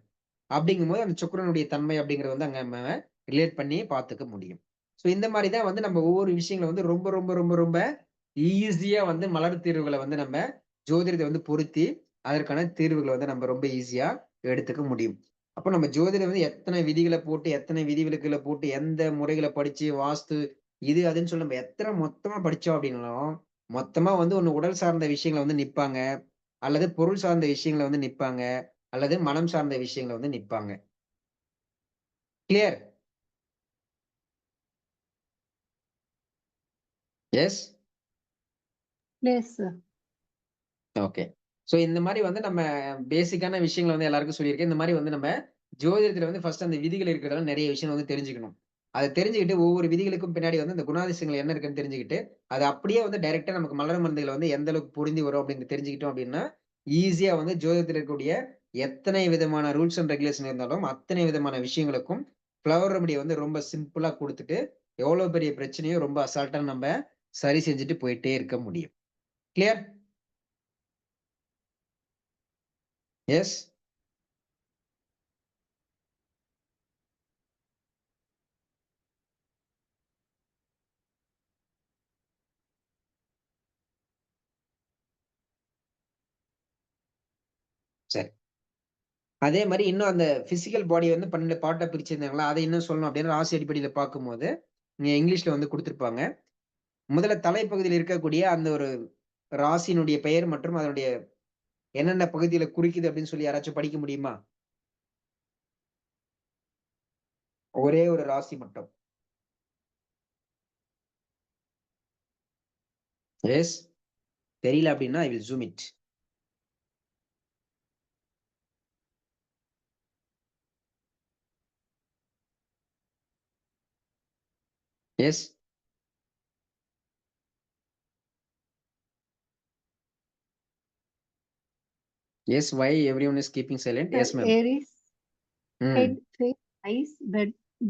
அப்படிங்கும்போது அந்த சுக்கிரனுடைய தன்மை அப்படிங்கிறது வந்து அங்க நம்ம ரிலேட் பண்ணி பார்த்துக்க முடியும். ஸோ இந்த மாதிரி தான் வந்து நம்ம ஒவ்வொரு விஷயங்கள வந்து ரொம்ப ரொம்ப ரொம்ப ரொம்ப ஈஸியா வந்து மலர் தீர்வுகளை வந்து நம்ம ஜோதிடத்தை வந்து பொருத்தி அதற்கான தீர்வுகளை வந்து நம்ம ரொம்ப ஈஸியா எடுத்துக்க முடியும். அப்போ நம்ம ஜோதிடம் வந்து எத்தனை விதிகளை போட்டு எத்தனை விதிவிலக்குகளை போட்டு எந்த முறைகளை படிச்சு வாஸ்து இது அதுன்னு சொல்லி நம்ம எத்தனை மொத்தமா படிச்சோம் அப்படின்னாலும் மொத்தமா வந்து ஒண்ணு உடல் சார்ந்த விஷயங்களை வந்து நிப்பாங்க, அல்லது பொருள் சார்ந்த விஷயங்களை வந்து நிப்பாங்க, அல்லது மனம் சார்ந்த விஷயங்களை வந்து நிப்பாங்க. Clear? Yes. Yes, sir. Okay. So இந்த மாதிரி வந்து நம்ம பேசிக்கான விஷயங்களை வந்து எல்லாருக்கும் சொல்லியிருக்கேன். இந்த மாதிரி வந்து நம்ம ஜோதிடத்துல வந்து ஃபர்ஸ்ட் அந்த விதிகள் இருக்கிறதால நிறைய விஷயம் வந்து தெரிஞ்சுக்கணும். அதை தெரிஞ்சுக்கிட்டு ஒவ்வொரு விதிகளுக்கும் பின்னாடி வந்து இந்த குணாதிசயங்கள் என்ன இருக்குன்னு தெரிஞ்சுக்கிட்டு அது அப்படியே வந்து டைரக்டா நமக்கு மலர் மருந்துகளை வந்து எந்த அளவுக்கு பொருந்தி வரும் அப்படின்னு தெரிஞ்சுக்கிட்டோம் அப்படின்னா ஈஸியா வந்து ஜோதிடத்தில் இருக்கக்கூடிய எத்தனை விதமான ரூல்ஸ் அண்ட் ரெகுலேஷன் இருந்தாலும் அத்தனை விதமான விஷயங்களுக்கும் ஃப்ளவர் ரெமடி வந்து ரொம்ப சிம்பிளா கொடுத்துட்டு எவ்வளவு பெரிய பிரச்சனையோ ரொம்ப அசால்ட்டா நம்ம சரி செஞ்சுட்டு போயிட்டே இருக்க முடியும். கிளியர்? எஸ். சரி. அதே மாதிரி இன்னும் அந்த பிசிக்கல் பாடி வந்து 12 பார்ட்டா பிரிச்சிருந்தாங்களா, அதை இன்னும் சொல்லணும் அப்படின்னு ராசி அடிப்படையில பார்க்கும்போது, இங்க இங்கிலீஷ்ல வந்து குடுத்திருப்பாங்க. முதல்ல தலைப்பகுதியில் இருக்கக்கூடிய அந்த ஒரு ராசியினுடைய பெயர் மற்றும் அதனுடைய என்னென்ன பகுதியில குறிக்குது அப்படின்னு சொல்லி யாராச்சும் படிக்க முடியுமா? ஒரே ஒரு ராசி மட்டும். எஸ். தெரியல அப்படின்னா I will zoom it. Yes. Yes. Why everyone is keeping silent? Sir, Yes, ma'am. Aries, head, face, eyes,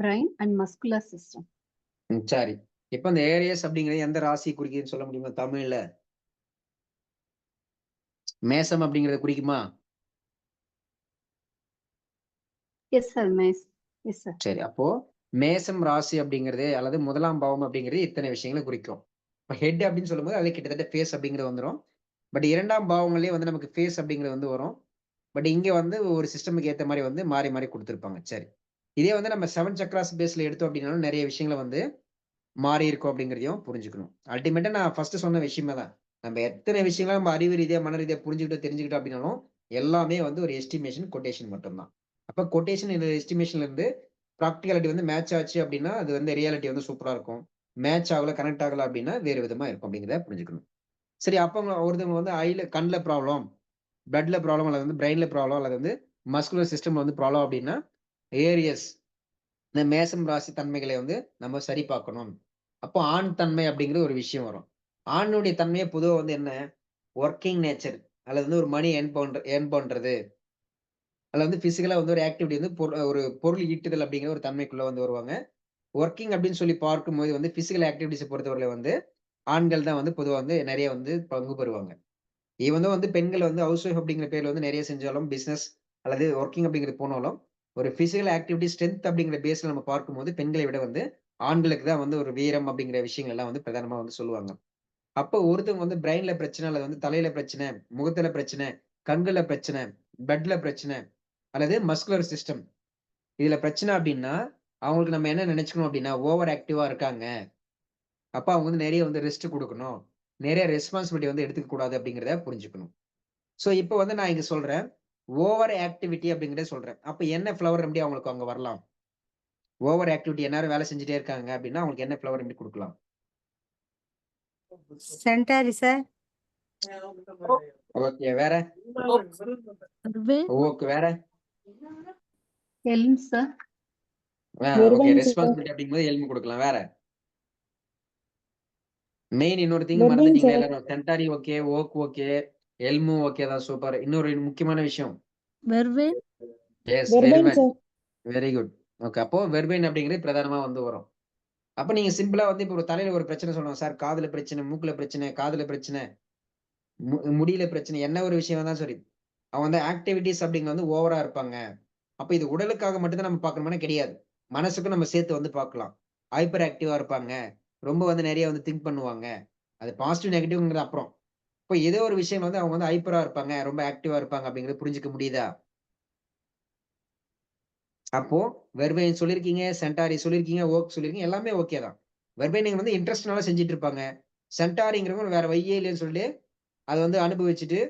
brain, and muscular system. சரி. இப்ப இந்த ஏரியஸ் அப்படிங்கிறது எந்த ராசி குறிக்குதுன்னு சொல்ல முடியுமா தமிழ்ல? மேசம் அப்படிங்கறத குறிக்குமா? Yes, sir. Yes, sir. சரி. அப்போ மேசம் ராசி அப்படிங்கிறது அல்லது முதலாம் பாவம் அப்படிங்கிறது இத்தனை விஷயங்களை குறிக்கும். இப்ப ஹெட் அப்படின்னு சொல்லும்போது அது கிட்டத்தட்ட ஃபேஸ் அப்படிங்கிறது வந்துரும். பட் 2ஆம் பாவங்கள்லயே வந்து நமக்கு ஃபேஸ் அப்படிங்கிறது வந்து வரும். பட் இங்க வந்து ஒரு சிஸ்டமுக்கு ஏத்த மாதிரி வந்து மாறி மாறி கொடுத்திருப்பாங்க. சரி. இதே வந்து நம்ம 7 சக்ராஸ் பேஸ்ல எடுத்தோம் அப்படின்னாலும் நிறைய விஷயங்களை வந்து மாறி இருக்கும் அப்படிங்கிறதையும் புரிஞ்சுக்கணும். அல்டிமேட்டா நான் ஃபர்ஸ்ட் சொன்ன விஷயமே தான். நம்ம எத்தனை விஷயங்களை நம்ம அறிவு ரீதியா மன ரீதியா புரிஞ்சுக்கிட்டோம் தெரிஞ்சுக்கிட்டோம் அப்படின்னாலும் எல்லாமே வந்து ஒரு எஸ்டிமேஷன் கொட்டேஷன் மட்டும்தான். அப்ப கொட்டேஷன் இந்த எஸ்டிமேஷன்ல இருந்து ப்ராக்டிகாலிட்டி வந்து மேட்ச் ஆச்சு அப்படின்னா அது வந்து ரியாலிட்டி வந்து சூப்பரா இருக்கும். மேட்ச் ஆகல கனெக்ட் ஆகல அப்படின்னா வேறு விதமா இருக்கும் அப்படிங்கிறத புரிஞ்சுக்கணும். சரி. அப்ப ஒருத்தவங்க வந்து கண்ணுல ப்ராப்ளம், பிளட்ல ப்ராப்ளம் அல்லது வந்து பிரெயின்ல ப்ராப்ளம் அல்லது வந்து மஸ்குலர் சிஸ்டம்ல வந்து ப்ராப்ளம் அப்படின்னா ஏரியஸ் இந்த மேசம் ராசி தன்மைகளை வந்து நம்ம சரி பார்க்கணும். அப்போ ஆண் தன்மை அப்படிங்கிற ஒரு விஷயம் வரும். ஆணுடைய தன்மையை பொதுவா வந்து என்ன ஒர்க்கிங் நேச்சர் அல்லது வந்து ஒரு மணி ஏர்ன் பண்றது அல்லது வந்து பிசிக்கலா வந்து ஒரு ஆக்டிவிட்டி வந்து ஒரு பொருள் ஈட்டுதல் அப்படிங்கிற ஒரு தன்மைக்குள்ள வந்து வருவாங்க. ஒர்க்கிங் அப்படின்னு சொல்லி பார்க்கும்போது வந்து பிசிக்கல் ஆக்டிவிட்டிஸை பொறுத்தவரை வந்து ஆண்கள் தான் வந்து பொதுவா வந்து நிறைய வந்து பங்கு பெறுவாங்க. ஈவன் வந்து பெண்கள் வந்து ஹவுஸ் ஒய்ஃப் அப்படிங்கிற பேர்ல வந்து நிறைய செஞ்சாலும் பிசினஸ் அல்லது ஒர்க்கிங் அப்படிங்கிறது போனாலும் ஒரு பிசிக்கல் ஆக்டிவிட்டி ஸ்ட்ரென்த் அப்படிங்கிற பேஸ்ல நம்ம பார்க்கும்போது பெண்களை விட வந்து ஆண்களுக்கு தான் வந்து ஒரு வீரம் அப்படிங்கிற விஷயங்கள் எல்லாம் வந்து பிரதானமா வந்து சொல்லுவாங்க. அப்போ ஒருத்தவங்க வந்து பிரெயின்ல பிரச்சனை அல்லது வந்து தலையில பிரச்சனை, முகத்துல பிரச்சனை, கண்கள்ல பிரச்சனை, பிளட்ல பிரச்சனை அல்லது மஸ்குலர் சிஸ்டம் இதுல பிரச்சனை அப்படின்னா அவங்களுக்கு நம்ம என்ன நினைச்சுக்கணும் அப்படின்னா ஓவர் ஆக்டிவா இருக்காங்க. அப்ப அவங்க வந்து நிறைய வந்து ரெஸ்ட் கொடுக்கணும், நிறைய ரெஸ்பான்சிபிலிட்டி வந்து எடுத்துக்க கூடாது அப்படிங்கிறத புரிஞ்சுக்கணும். சோ இப்போ வந்து நான் இங்க சொல்றேன் ஓவர் ஆக்டிவிட்டி அப்படிங்கிறத சொல்றேன். அப்ப என்ன ஃப்ளவர் ரெமடி அவங்களுக்கு அங்க வரலாம்? ஓவர் ஆக்டிவிட்டி எல்லாரும் வேலை செஞ்சுட்டே இருக்காங்க அப்படின்னா அவங்களுக்கு என்ன ஃப்ளவர் ரெமடி கொடுக்கலாம்? Centaury, sir. ஓகே. வேற? Vervain, okay. வேற? Elm, sir. ஓகே. ரெஸ்பான்சிபிலிட்டி அப்படிங்கும்போது எல்மு கொடுக்கலாம். வேற? மெயின் இன்னொரு திங் மறந்துட்டீங்களா எல்லாரும்? Centaury okay, oak okay, elm okay தான் சூப்பர். இன்னொரு முக்கியமான விஷயம். Vervain, yes, vervain. Very good. Okay. அப்போ வெர்பைன் அப்படிங்கிறது பிரதானமா வந்து வரும். அப்ப நீங்க சிம்பிளா வந்து இப்ப ஒரு தலையில ஒரு பிரச்சனை சொல்லுவோம் சார், காதுல பிரச்சனை, மூக்குல பிரச்சனை, காதுல பிரச்சனை, முடியல பிரச்சனை, என்ன ஒரு விஷயம் தான் சரி அவங்க வந்து ஆக்டிவிட்டிஸ் அப்படிங்கிறது வந்து ஓவரா இருப்பாங்க. அப்ப இது உடலுக்காக மட்டும் தான் நம்ம பார்க்கணுமானா கிடையாது. மனசுக்கும் நம்ம சேர்த்து வந்து பார்க்கலாம். ஹைப்பர் ஆக்டிவா இருப்பாங்க. ரொம்ப வந்து நிறைய வந்து திங்க் பண்ணுவாங்க. அது பாசிட்டிவ், நெகட்டிவ்ங்கிறது அப்புறம். இப்ப ஏதோ ஒரு விஷயம் வந்து அவங்க வந்து ஹைப்பரா இருப்பாங்க, ரொம்ப ஆக்டிவா இருப்பாங்க அப்படிங்கிறத புரிஞ்சுக்க முடியுதா? அப்போ வெர்பைன் சொல்லியிருக்கீங்க, சென்டாரி சொல்லியிருக்கீங்க, வொர்க் சொல்லியிருக்கீங்க. எல்லாமே ஓகே தான். வெர்பைனிங் வந்து இன்ட்ரெஸ்ட்னால செஞ்சுட்டு இருப்பாங்க. சென்டாரிங்கிறவங்க வேற வழியே இல்லைன்னு சொல்லிட்டு அத வந்து அனுபவிச்சுட்டு,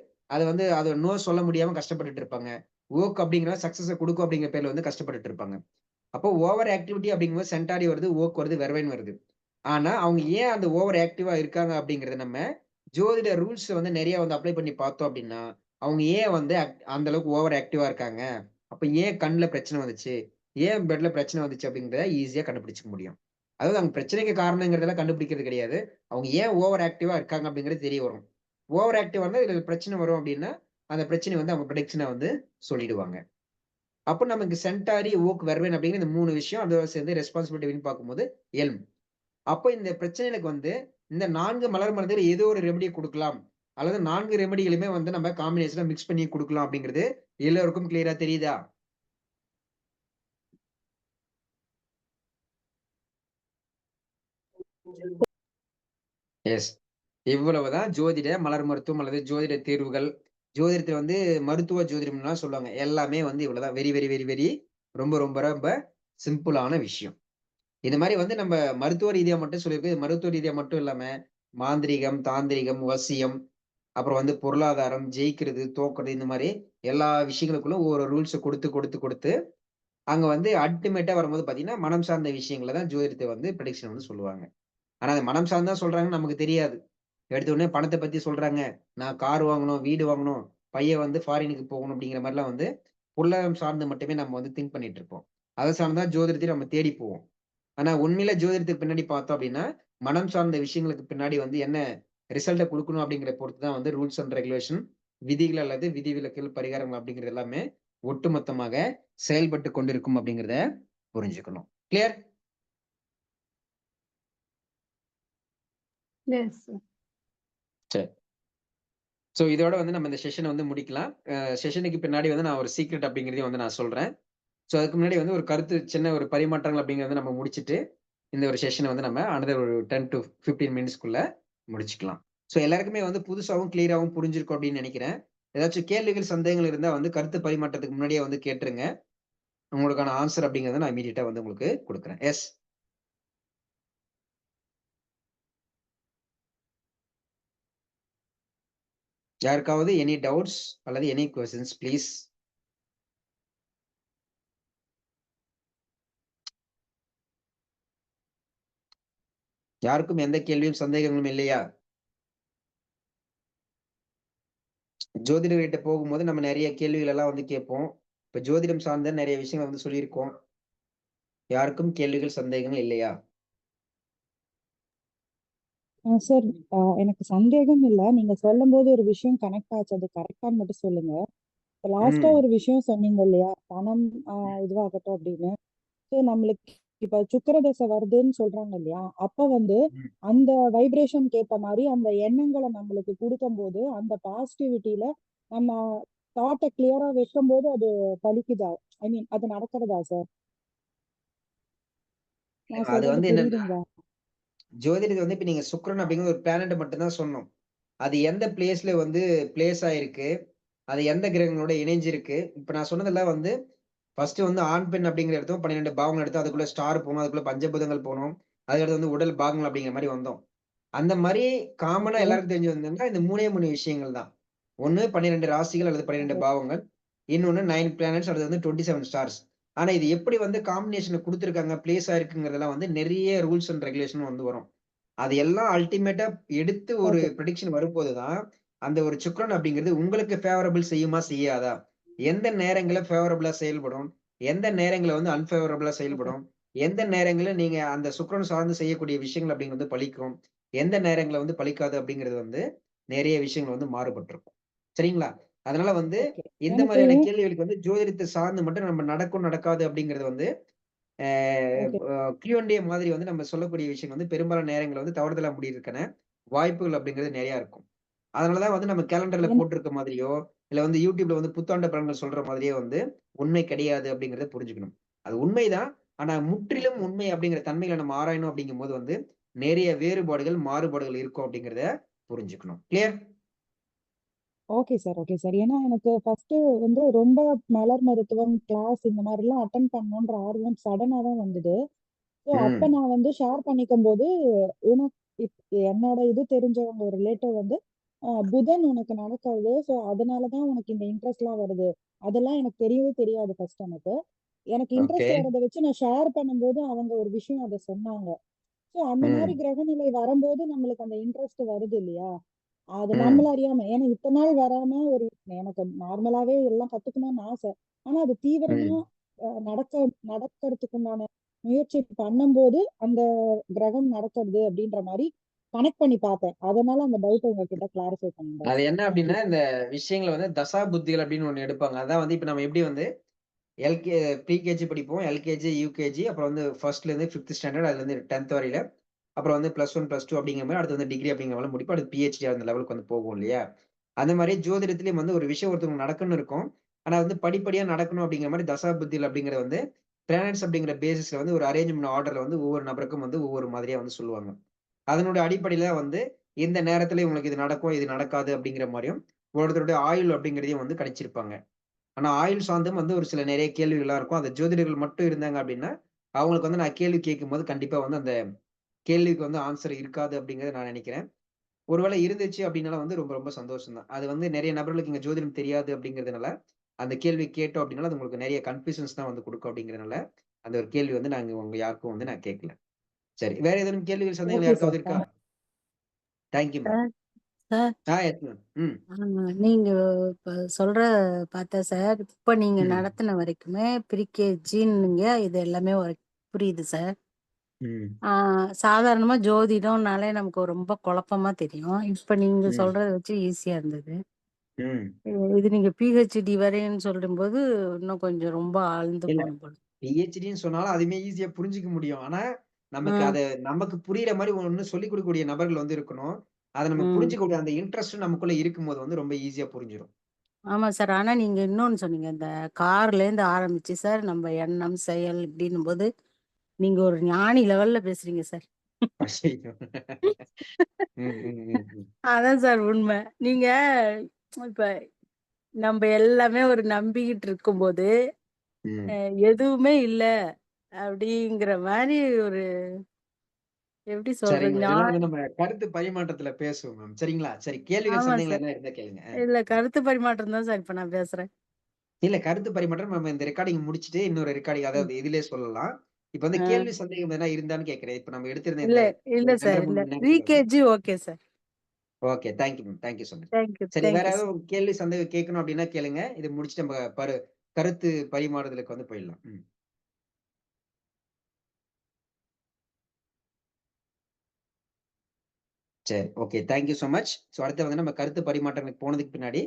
அத நோ சொல்ல முடியாம கஷ்டப்பட்டுட்டு இருப்பாங்க. வொர்க் அப்படிங்கிற சக்சஸ குடுக்கும் அப்படிங்கிற பேர்ல வந்து கஷ்டப்பட்டுட்டு இருப்பாங்க. அப்போ ஓவர் ஆக்டிவிட்டி அப்படிங்கும்போது சென்டாரி வருது, வொர்க் வருது, வெர்பைன் வருது. ஆனா, அவங்க ஏன் அந்த ஓவர் ஆக்டிவா இருக்காங்க அப்படிங்கிறத நம்ம ஜோதிட ரூல்ஸ் வந்து நிறைய வந்து அப்ளை பண்ணி பார்த்தோம் அப்படின்னா, அவங்க ஏன் வந்து அந்த அளவுக்கு ஓவர் ஆக்டிவா இருக்காங்க? அப்ப ஏன் கண்ல பிரச்சனை வந்துச்சு? ஏன் பெட்ல பிரச்சனை வந்துச்சு அப்படிங்கிறத ஈஸியா கண்டுபிடிச்சுக்க முடியும். அதாவது அவங்க பிரச்சனைக்கு காரணங்கிறதெல்லாம் கண்டுபிடிக்கிறது கிடையாது. அவங்க ஏன் ஓவர் ஆக்டிவா இருக்காங்க அப்படிங்கிறது தெரிய வரும். ஓவர் ஆக்டிவா இருந்தா இதுல பிரச்சனை வரும் அப்படின்னா, அந்த பிரச்சனைய வந்து அவங்க ப்ரெடிக்ஷனா வந்து சொல்லிடுவாங்க. அப்ப நமக்கு சென்டாரி, ஓக், வெர்பைன் அப்படிங்கிற இந்த 3 விஷயம் அதோட சேர்ந்து ரெஸ்பான்சிபிலிட்டி அப்படின்னு பார்க்கும்போது எல்ம். அப்ப இந்த பிரச்சனைகளுக்கு வந்து இந்த 4 மலர் மருந்துல ஏதோ ஒரு ரெமெடி குடுக்கலாம். அல்லது 4 ரெமெடிகளுமே வந்து நம்ம காம்பினேஷனா மிக்ஸ் பண்ணி குடுக்கலாம் அப்படிங்கிறது எல்லோருக்கும் கிளியரா தெரியுதா? எஸ். இவ்வளவுதான் ஜோதிட மலர் மருத்துவம் அல்லது ஜோதிட தேர்வுகள். ஜோதிடத்துல வந்து மருத்துவ ஜோதிடம்லாம் சொல்லுவாங்க. எல்லாமே வந்து இவ்வளவுதான். வெரி, வெரி, வெரி, வெரி ரொம்ப, ரொம்ப, ரொம்ப சிம்பிளான விஷயம். இது மாரி வந்து நம்ம மருத்துவ ரீதியா மட்டும் சொல்லியிருக்கு. மருத்துவ ரீதியா மட்டும் இல்லாம, மாந்திரீகம், தாந்திரீகம், வசியம், அப்புறம் வந்து பொருளாதாரம், ஜெயிக்கிறது, தோக்குறது இந்த மாரி எல்லா விஷயங்களுக்குள்ள ஒவ்வொரு ரூல்ஸ குடுத்து, குடுத்து, குடுத்து அங்க வந்து அல்டிமேட்டா வரும்போது பார்த்தீங்கன்னா, மனம் சார்ந்த விஷயங்கள தான் ஜோதிடத்த வந்து ப்ரெடிக்ஷன் வந்து சொல்லுவாங்க. ஆனா, அது மனம் சார்ந்து தான் சொல்றாங்கன்னு நமக்கு தெரியாது. எடுத்த உடனே பணத்த பத்தி சொல்றாங்க. நான் கார் வாங்கணும், வீடு வாங்கணும், பையன் வந்து ஃபாரினுக்கு போகணும் அப்படிங்கிற மாரிலாம் வந்து பொருளாதாரம் சார்ந்து மட்டுமே நம்ம வந்து திங்க் பண்ணிட்டு இருப்போம். அத சார்ந்து தான் ஜோதிடத்தையும் நம்ம தேடி போவோம். ஆனா உண்மையில ஜோதிடத்துக்கு பின்னாடி பார்த்தோம் அப்படின்னா, மனம் சார்ந்த விஷயங்களுக்கு பின்னாடி வந்து என்ன ரிசல்ட்ட குடுக்கணும் அப்படிங்கிறத பொறுத்து தான் வந்து ரூல்ஸ் அண்ட் ரெகுலேஷன், விதிகள் அல்லது விதிவிலக்குகள், பரிகாரங்கள் அப்படிங்கிறது எல்லாமே ஒட்டுமொத்தமாக செயல்பட்டு கொண்டிருக்கும் அப்படிங்கிறத புரிஞ்சுக்கணும். கிளியர்? Yes, sir. சரி. சோ இதோட வந்து நம்ம இந்த செஷன வந்து முடிக்கலாம். செஷனுக்கு பின்னாடி வந்து நான் ஒரு சீக்ரெட் அப்படிங்கிறதையும் வந்து நான் சொல்றேன். சோ அதுக்கு முன்னாடி வந்து ஒரு கருத்து சின்ன ஒரு பரிமாற்றங்கள் அப்படிங்கிறத நம்ம முடிச்சுட்டு, இந்த ஒரு செஷன வந்து நம்ம அனதர் ஒரு 10 டூ 15 மினிட்ஸ்க்குள்ள முடிச்சுக்கலாம். சோ எல்லாருக்குமே வந்து புதுசாவும், கிளியராவும் புரிஞ்சிருக்கும் அப்படின்னு நெனைக்கிறேன். ஏதாச்சும் கேள்விகள், சந்தேகங்கள் இருந்தா வந்து கருத்து பரிமாற்றத்துக்கு முன்னாடியே வந்து கேட்டுருங்க. உங்களுக்கான ஆன்ஸர் அப்படிங்கிறத நான் இம்மீடியட்டா வந்து உங்களுக்கு குடுக்குறேன். எஸ். யாருக்காவது எனி டவுட்ஸ் அல்லது எனி கொஸ்டின்ஸ் ப்ளீஸ்? யாருக்கும் எந்த கேள்வியும், சந்தேகங்களும் இல்லையா? ஜோதிடர்கிட்ட போகும்போது நம்ம நெறைய கேள்விகள் எல்லாம் வந்து கேட்போம். இப்ப ஜோதிடம் சார்ந்த நெறைய விஷயங்கள் வந்து சொல்லியிருக்கோம். யாருக்கும் கேள்விகள், சந்தேகங்கள் இல்லையா? சார் எனக்கு சந்தேகம் இல்ல. நீங்க சொல்லும்போது ஒரு விஷயம் கனெக்ட் ஆச்சு. அது கரெக்டான்னு மட்டும் சொல்லுங்க. லாஸ்ட்டா ம். ஒரு விஷயம் சொன்னீங்க இல்லையா? பணம் இதுவாகட்டும் அப்படின்னு. ஸோ நம்மளுக்கு இப்ப சுக்கிர தசை வருதுன்னு சொல்றாங்க இல்லையா? அப்ப வந்து ம். அந்த வைப்ரேஷன்க்கு ஏத்த மாரி அந்த எண்ணங்கள நம்மளுக்கு குடுக்கும்போது, அந்த பாசிட்டிவிட்டில நம்ம தாட்ட கிளியரா வைக்கும்போது அது பலிக்குதா? ஐ மீன் அது நடக்கிறதா சார்? நான் அது சொல்றது வந்து என்னன்னா, புரியுதுங்களா? ஜோதிடத்துல வந்து இப்ப நீங்க சுக்கிரன் அப்படிங்கிற ஒரு பிளானட்ட மட்டும் தான் சொன்னோம். அது எந்த பிளேஸ்ல வந்து பிளேஸ் ஆயிருக்கு? அது எந்த கிரகங்களோட இணைஞ்சிருக்கு? இப்ப நான் சொன்னதெல்லாம் வந்து ஃபர்ஸ்ட் வந்து ஆண், பெண் அப்படிங்கிற எடுத்தோம். 12 பாவங்கள் எடுத்தோம். அதுக்குள்ள ஸ்டார் போனோம். அதுக்குள்ள பஞ்சபூதங்கள் போனோம். அதுக்கடுத்து வந்து உடல் பாகங்கள் அப்படிங்கிற மாரி வந்தோம். அந்த மாரி காமனா ஓகே. எல்லாருக்கும் தெரிஞ்சு வந்ததுன்னா, இந்த 3 விஷயங்கள் தான். ஒண்ணு 12 ராசிகள் அல்லது 12 ஓகே. பாவங்கள். இன்னொன்னு 9 பிளானட்ஸ் அடுத்து வந்து 27 ஸ்டார்ஸ். ஆனா இது எப்படி வந்து காம்பினேஷன்ல குடுத்துருக்காங்க, பிளேஸ் ஆயிருக்குங்கிறதெல்லாம் வந்து நெறைய ரூல்ஸ் அண்ட் ரெகுலேஷன் வந்து வரும். அது எல்லாம் அல்டிமேட்டா எடுத்து ஒரு ஓகே. பிரெடிக்ஷன் வரும்போது தான், அந்த ஒரு சுக்கிரன் அப்படிங்கிறது உங்களுக்கு ஃபேவரபிள் செய்யுமா? செய்யாதா? எந்த நேரங்கள்ல ஃபேவரபிளா செயல்படும்? எந்த நேரங்கள்ல வந்து அன்ஃபேவரபிளா ஓகே. செயல்படும்? எந்த நேரங்கள்ல நீங்க அந்த சுக்கிரன் சார்ந்து செய்யக்கூடிய விஷயங்கள் அப்படிங்கிறது பலிக்கும்? எந்த நேரங்கள்ல வந்து பலிக்காது அப்படிங்கிறது வந்து நெறைய விஷயங்கள் வந்து மாறுபட்டிருக்கும். சரிங்களா? அதனால வந்து ஓகே. இந்த எனக்கு மாதிரியான கேள்விகளுக்கு வந்து ஜோதிடத்த சார்ந்து மட்டும் நம்ம நடக்கும், நடக்காது அப்படிங்கிறது வந்து அ ஓகே. Q&A மாதிரி வந்து நம்ம சொல்லக்கூடிய விஷயங்கள் வந்து பெரும்பாலான நேரங்கள்ல வந்து தவறுதலா முடியறதுக்கான வாய்ப்புகள் அப்படிங்கிறது நெறையா இருக்கும். அதனால தான் வந்து நம்ம கேலண்டர்ல என் போட்டிருக்க மாதிரியோ, இல்ல வந்து யூடியூப்ல வந்து புத்தாண்டு பலன்கள் சொல்ற மாதிரியே வந்து உண்மை கிடையாது அப்படிங்கிறத புரிஞ்சுக்கணும். அது உண்மைதான். ஆனா முற்றிலும் உண்மை அப்படிங்கிற தன்மையில நம்ம ஆராயணும் அப்படிங்கும்போது வந்து நிறைய வேறுபாடுகள், மாறுபாடுகள் இருக்கும் அப்படிங்கிறத புரிஞ்சுக்கணும். Clear? Okay sir, okay sir. ஏன்னா எனக்கு ஃபர்ஸ்ட் வந்து ரொம்ப மலர் மருத்துவம் கிளாஸ் இந்த மாதிரி எல்லாம் அட்டன் பண்ணணுன்ற ஆர்வம் சடனா தான் வந்தது. ஸோ அப்ப ம். நான் வந்து ஷேர் பண்ணிக்கும் போது ஏன்னா என்னோட இது தெரிஞ்சவங்க ஒரு ரிலேட்டிவ் வந்து புதன் உனக்கு நடக்காது, ஸோ அதனாலதான் உனக்கு இந்த இன்ட்ரெஸ்ட்லாம் வருது. அதெல்லாம் எனக்கு தெரியவே தெரியாது ஃபர்ஸ்ட் எனக்கு. எனக்கு ஓகே. இன்ட்ரெஸ்ட் வரத வச்சு நான் ஷேர் பண்ணும்போது அவங்க ஒரு விஷயம் அத சொன்னாங்க. ஸோ அந்த மாதிரி ம். கிரகநிலை வரும்போது நம்மளுக்கு அந்த இன்ட்ரெஸ்ட் வருது இல்லையா? அது நம்மள ம். அறியாம. ஏன்னா இத்தன நாள் வராம ஒரு எனக்கு நார்மலாவே எல்லாம் கத்துக்கணும்னு ஆசை. ஆனா அது தீவிரமா ம். நடக்கறதுக்கு உண்டான முயற்சி பண்ணும்போது அந்த கிரகம் நடக்கிறது அப்படின்ற மாதிரி கனெக்ட் பண்ணி பார்த்தேன். அதனால அந்த டவுட் உங்ககிட்ட கிளாரிஃபை பண்றேன் அது சார். என்ன தேங்க்யூ அப்படின்னா, சார். இந்த விஷயங்கள வந்து தசா புத்திகள் அப்படின்னு ஒண்ணு எடுப்பாங்க. அதான் வந்து இப்ப நம்ம எப்படி வந்து ப்ரீகேஜி படிப்போம். எல்கேஜி, யுகேஜி அப்புறம் வந்து 1லேருந்து 5த் ஸ்டாண்டர்ட் அதுலேருந்து 10த் வரையில. அப்புறம் வந்து +1, +2 அப்படிங்கிற மாரி அடுத்து வந்து டிகிரி அப்படிங்கிற மாரி முடிப்போம். அடுத்து பிஹெச்டி அந்த லெவலுக்கு வந்து போகும் இல்லையா? அந்த மாரி ஜோதிடத்திலயும் வந்து ஒரு விஷயம் ஒருத்தவங்களுக்கு நடக்கும்னு இருக்கும். ஆனா வந்து படிப்படியா நடக்கணும் அப்படிங்கிற மாரி தசா புத்திகள் அப்படிங்கிறது வந்து பிளானட்ஸ் அப்படிங்கிற பேசிஸ்ல வந்து ஒரு அரேஞ்ச்மென்ட் ஆர்டர்ல வந்து ஒவ்வொரு நபருக்கும் வந்து ஒவ்வொரு மாதிரியா வந்து சொல்லுவாங்க. அதனுடைய அடிப்படையில வந்து இந்த நேரத்துல இவங்களுக்கு இது நடக்கும், இது நடக்காது அப்படிங்கிற மாரியும், ஒருத்தருடைய ஆயுள் அப்படிங்கிறதையும் வந்து கணிச்சிருப்பாங்க. ஆனா ஆயுள் சார்ந்தும் வந்து ஒரு சில நிறைய கேள்விகள்லாம் இருக்கும். அந்த ஜோதிடர்கள் மட்டும் இருந்தாங்க அப்படின்னா, அவங்களுக்கு வந்து நான் கேள்வி கேட்கும்போது கண்டிப்பா வந்து அந்த கேள்விக்கு வந்து ஆன்சர் இருக்காது அப்படிங்கிறத நான் நினைக்கிறேன். ஒருவேளை இருந்துச்சு அப்படின்னாலும் வந்து ரொம்ப ரொம்ப சந்தோஷம் தான். அது வந்து நிறைய நபர்களுக்கு இங்க ஜோதிடம் தெரியாது அப்படிங்கிறதுனால, அந்த கேள்வி கேட்டோம் அப்படின்னாலும் அது உங்களுக்கு நிறைய கன்ஃப்யூஷன்ஸ் தான் வந்து குடுக்கும் அப்படிங்கிறதுனால, அந்த ஒரு கேள்வி வந்து நாங்க உங்க யாருக்கும் வந்து நான் கேட்கல. சரி. வேற ஏதேனும் கேள்விகள், சந்தேகங்கள் ஓகே யாருக்காவது சார். இருக்கா? Thank you ma'am. Sir sir yes ma'am. ம். நீங்க இப்ப சொல்ற பார்த்தா சார், இப்ப நீங்க ம். நடத்தின வரைக்குமே ப்ரீகேஜின்னீங்க, இது எல்லாமே புரியுது சார். ம். சாதாரணமா ஜோதிடம்னாலே நமக்கு ரொம்ப குழப்பமா தெரியும். இப்ப நீங்க ம். சொல்றத வச்சு ஈஸியா இருந்தது. ம். இது நீங்க பிஹெச்டி வரைன்னு சொல்லும்போது இன்னும் கொஞ்சம் ரொம்ப ஆழ்ந்து இல்ல. போகணும் போல. பிஹெச்டின்னு சொன்னாலும் அதுவுமே ஈஸியா புரிஞ்சுக்க முடியும். ஆனா, நமக்கு ம், அத நமக்கு புரியிற மாரி ஒண்ணு சொல்லிக் குடுக்கக்கூடிய நபர்கள் வந்து இருக்கணும். அத நம்ம ம். புரிஞ்சுக்கக்கூடிய அந்த இன்ட்ரெஸ்ட் நமக்குள்ள இருக்கும்போது வந்து ரொம்ப ஈஸியா புரிஞ்சிரும். ஆமா சார். ஆனா நீங்க இன்னொன்னு சொன்னீங்க. இந்த கார்லேருந்து ஆரம்பிச்சு சார், நம்ம எண்ணம், செயல் இப்படின்னும்போது, நீங்க ஒரு ஞானி லெவல்ல பேசுறீங்க சார். ஐயய்யோ! ம். ம். ம். ம். அதான் சார் உண்மை. நீங்க இப்ப நம்ப எல்லாமே ஒரு நம்பிக்கிட்டு இருக்கும்போது, ம். எதுவுமே இல்ல அப்படிங்கிற மாரி ஒரு எப்படி சொல்றது? சரிங்க. இதெல்லாம் வந்து நம்ம கருத்து பரிமாற்றத்துல பேசுவோம் மேம். சரிங்களா? சரி கேள்விகள், ஆமா சந்தேகங்கள் சார். எதுனா இருந்தா கேளுங்க. இல்ல கருத்து பரிமாற்றம் தான் சார் இப்ப நான் பேசுறேன். இல்ல கருத்து பரிமாற்றம் நம்ம இந்த ரெக்கார்டிங் முடிச்சுட்டு இன்னொரு ரெக்கார்டிங் ம். அதாவது இதிலயே சொல்லலாம். இப்ப வந்து ஆ. கேள்வி, சந்தேகம் எதுனா இருந்தான்னு கேட்கிறேன். இப்ப நம்ம எடுத்திருந்த இல்ல, இந்த இல்ல ஒரு 2 சார். 1/2 இல்ல. மணி நேரத்துல வந்து PKG okay sir. Okay. Thank you ma'am. Thank you so much. சரி வேற தேங்க் யூ சார். ஏதாவது கேள்வி, சந்தேகம் கேட்கணும் அப்படின்னா கேளுங்க. இத முடிச்சுட்டு நம்ம கருத்து பரிமாறுதலுக்கு வந்து போயிடலாம். ம். சரி. Okay. Thank you so much. அடுத்து வந்து நம்ம கருத்து பரிமாற்றங்களுக்கு போனதுக்கு பின்னாடி,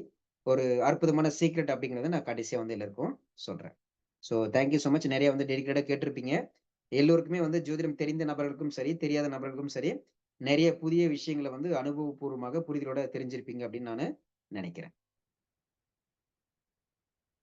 ஒரு அற்புதமான சீக்ரெட் அப்படிங்கிறத நான் கடைசியா வந்து எல்லாருக்கும் சொல்றேன். Thank you so much. நெறைய வந்து டெடிகேட்டடா கேட்டிருப்பீங்க. எல்லோருக்குமே வந்து ஜோதிடம் தெரிந்த நபர்களுக்கும் சரி, தெரியாத நபர்களுக்கும் சரி, நெறைய புதிய விஷயங்கள வந்து அனுபவபூர்வமாக புரிதலோட தெரிஞ்சிருப்பீங்க அப்படின்னு நானு நெனைக்கிறேன்.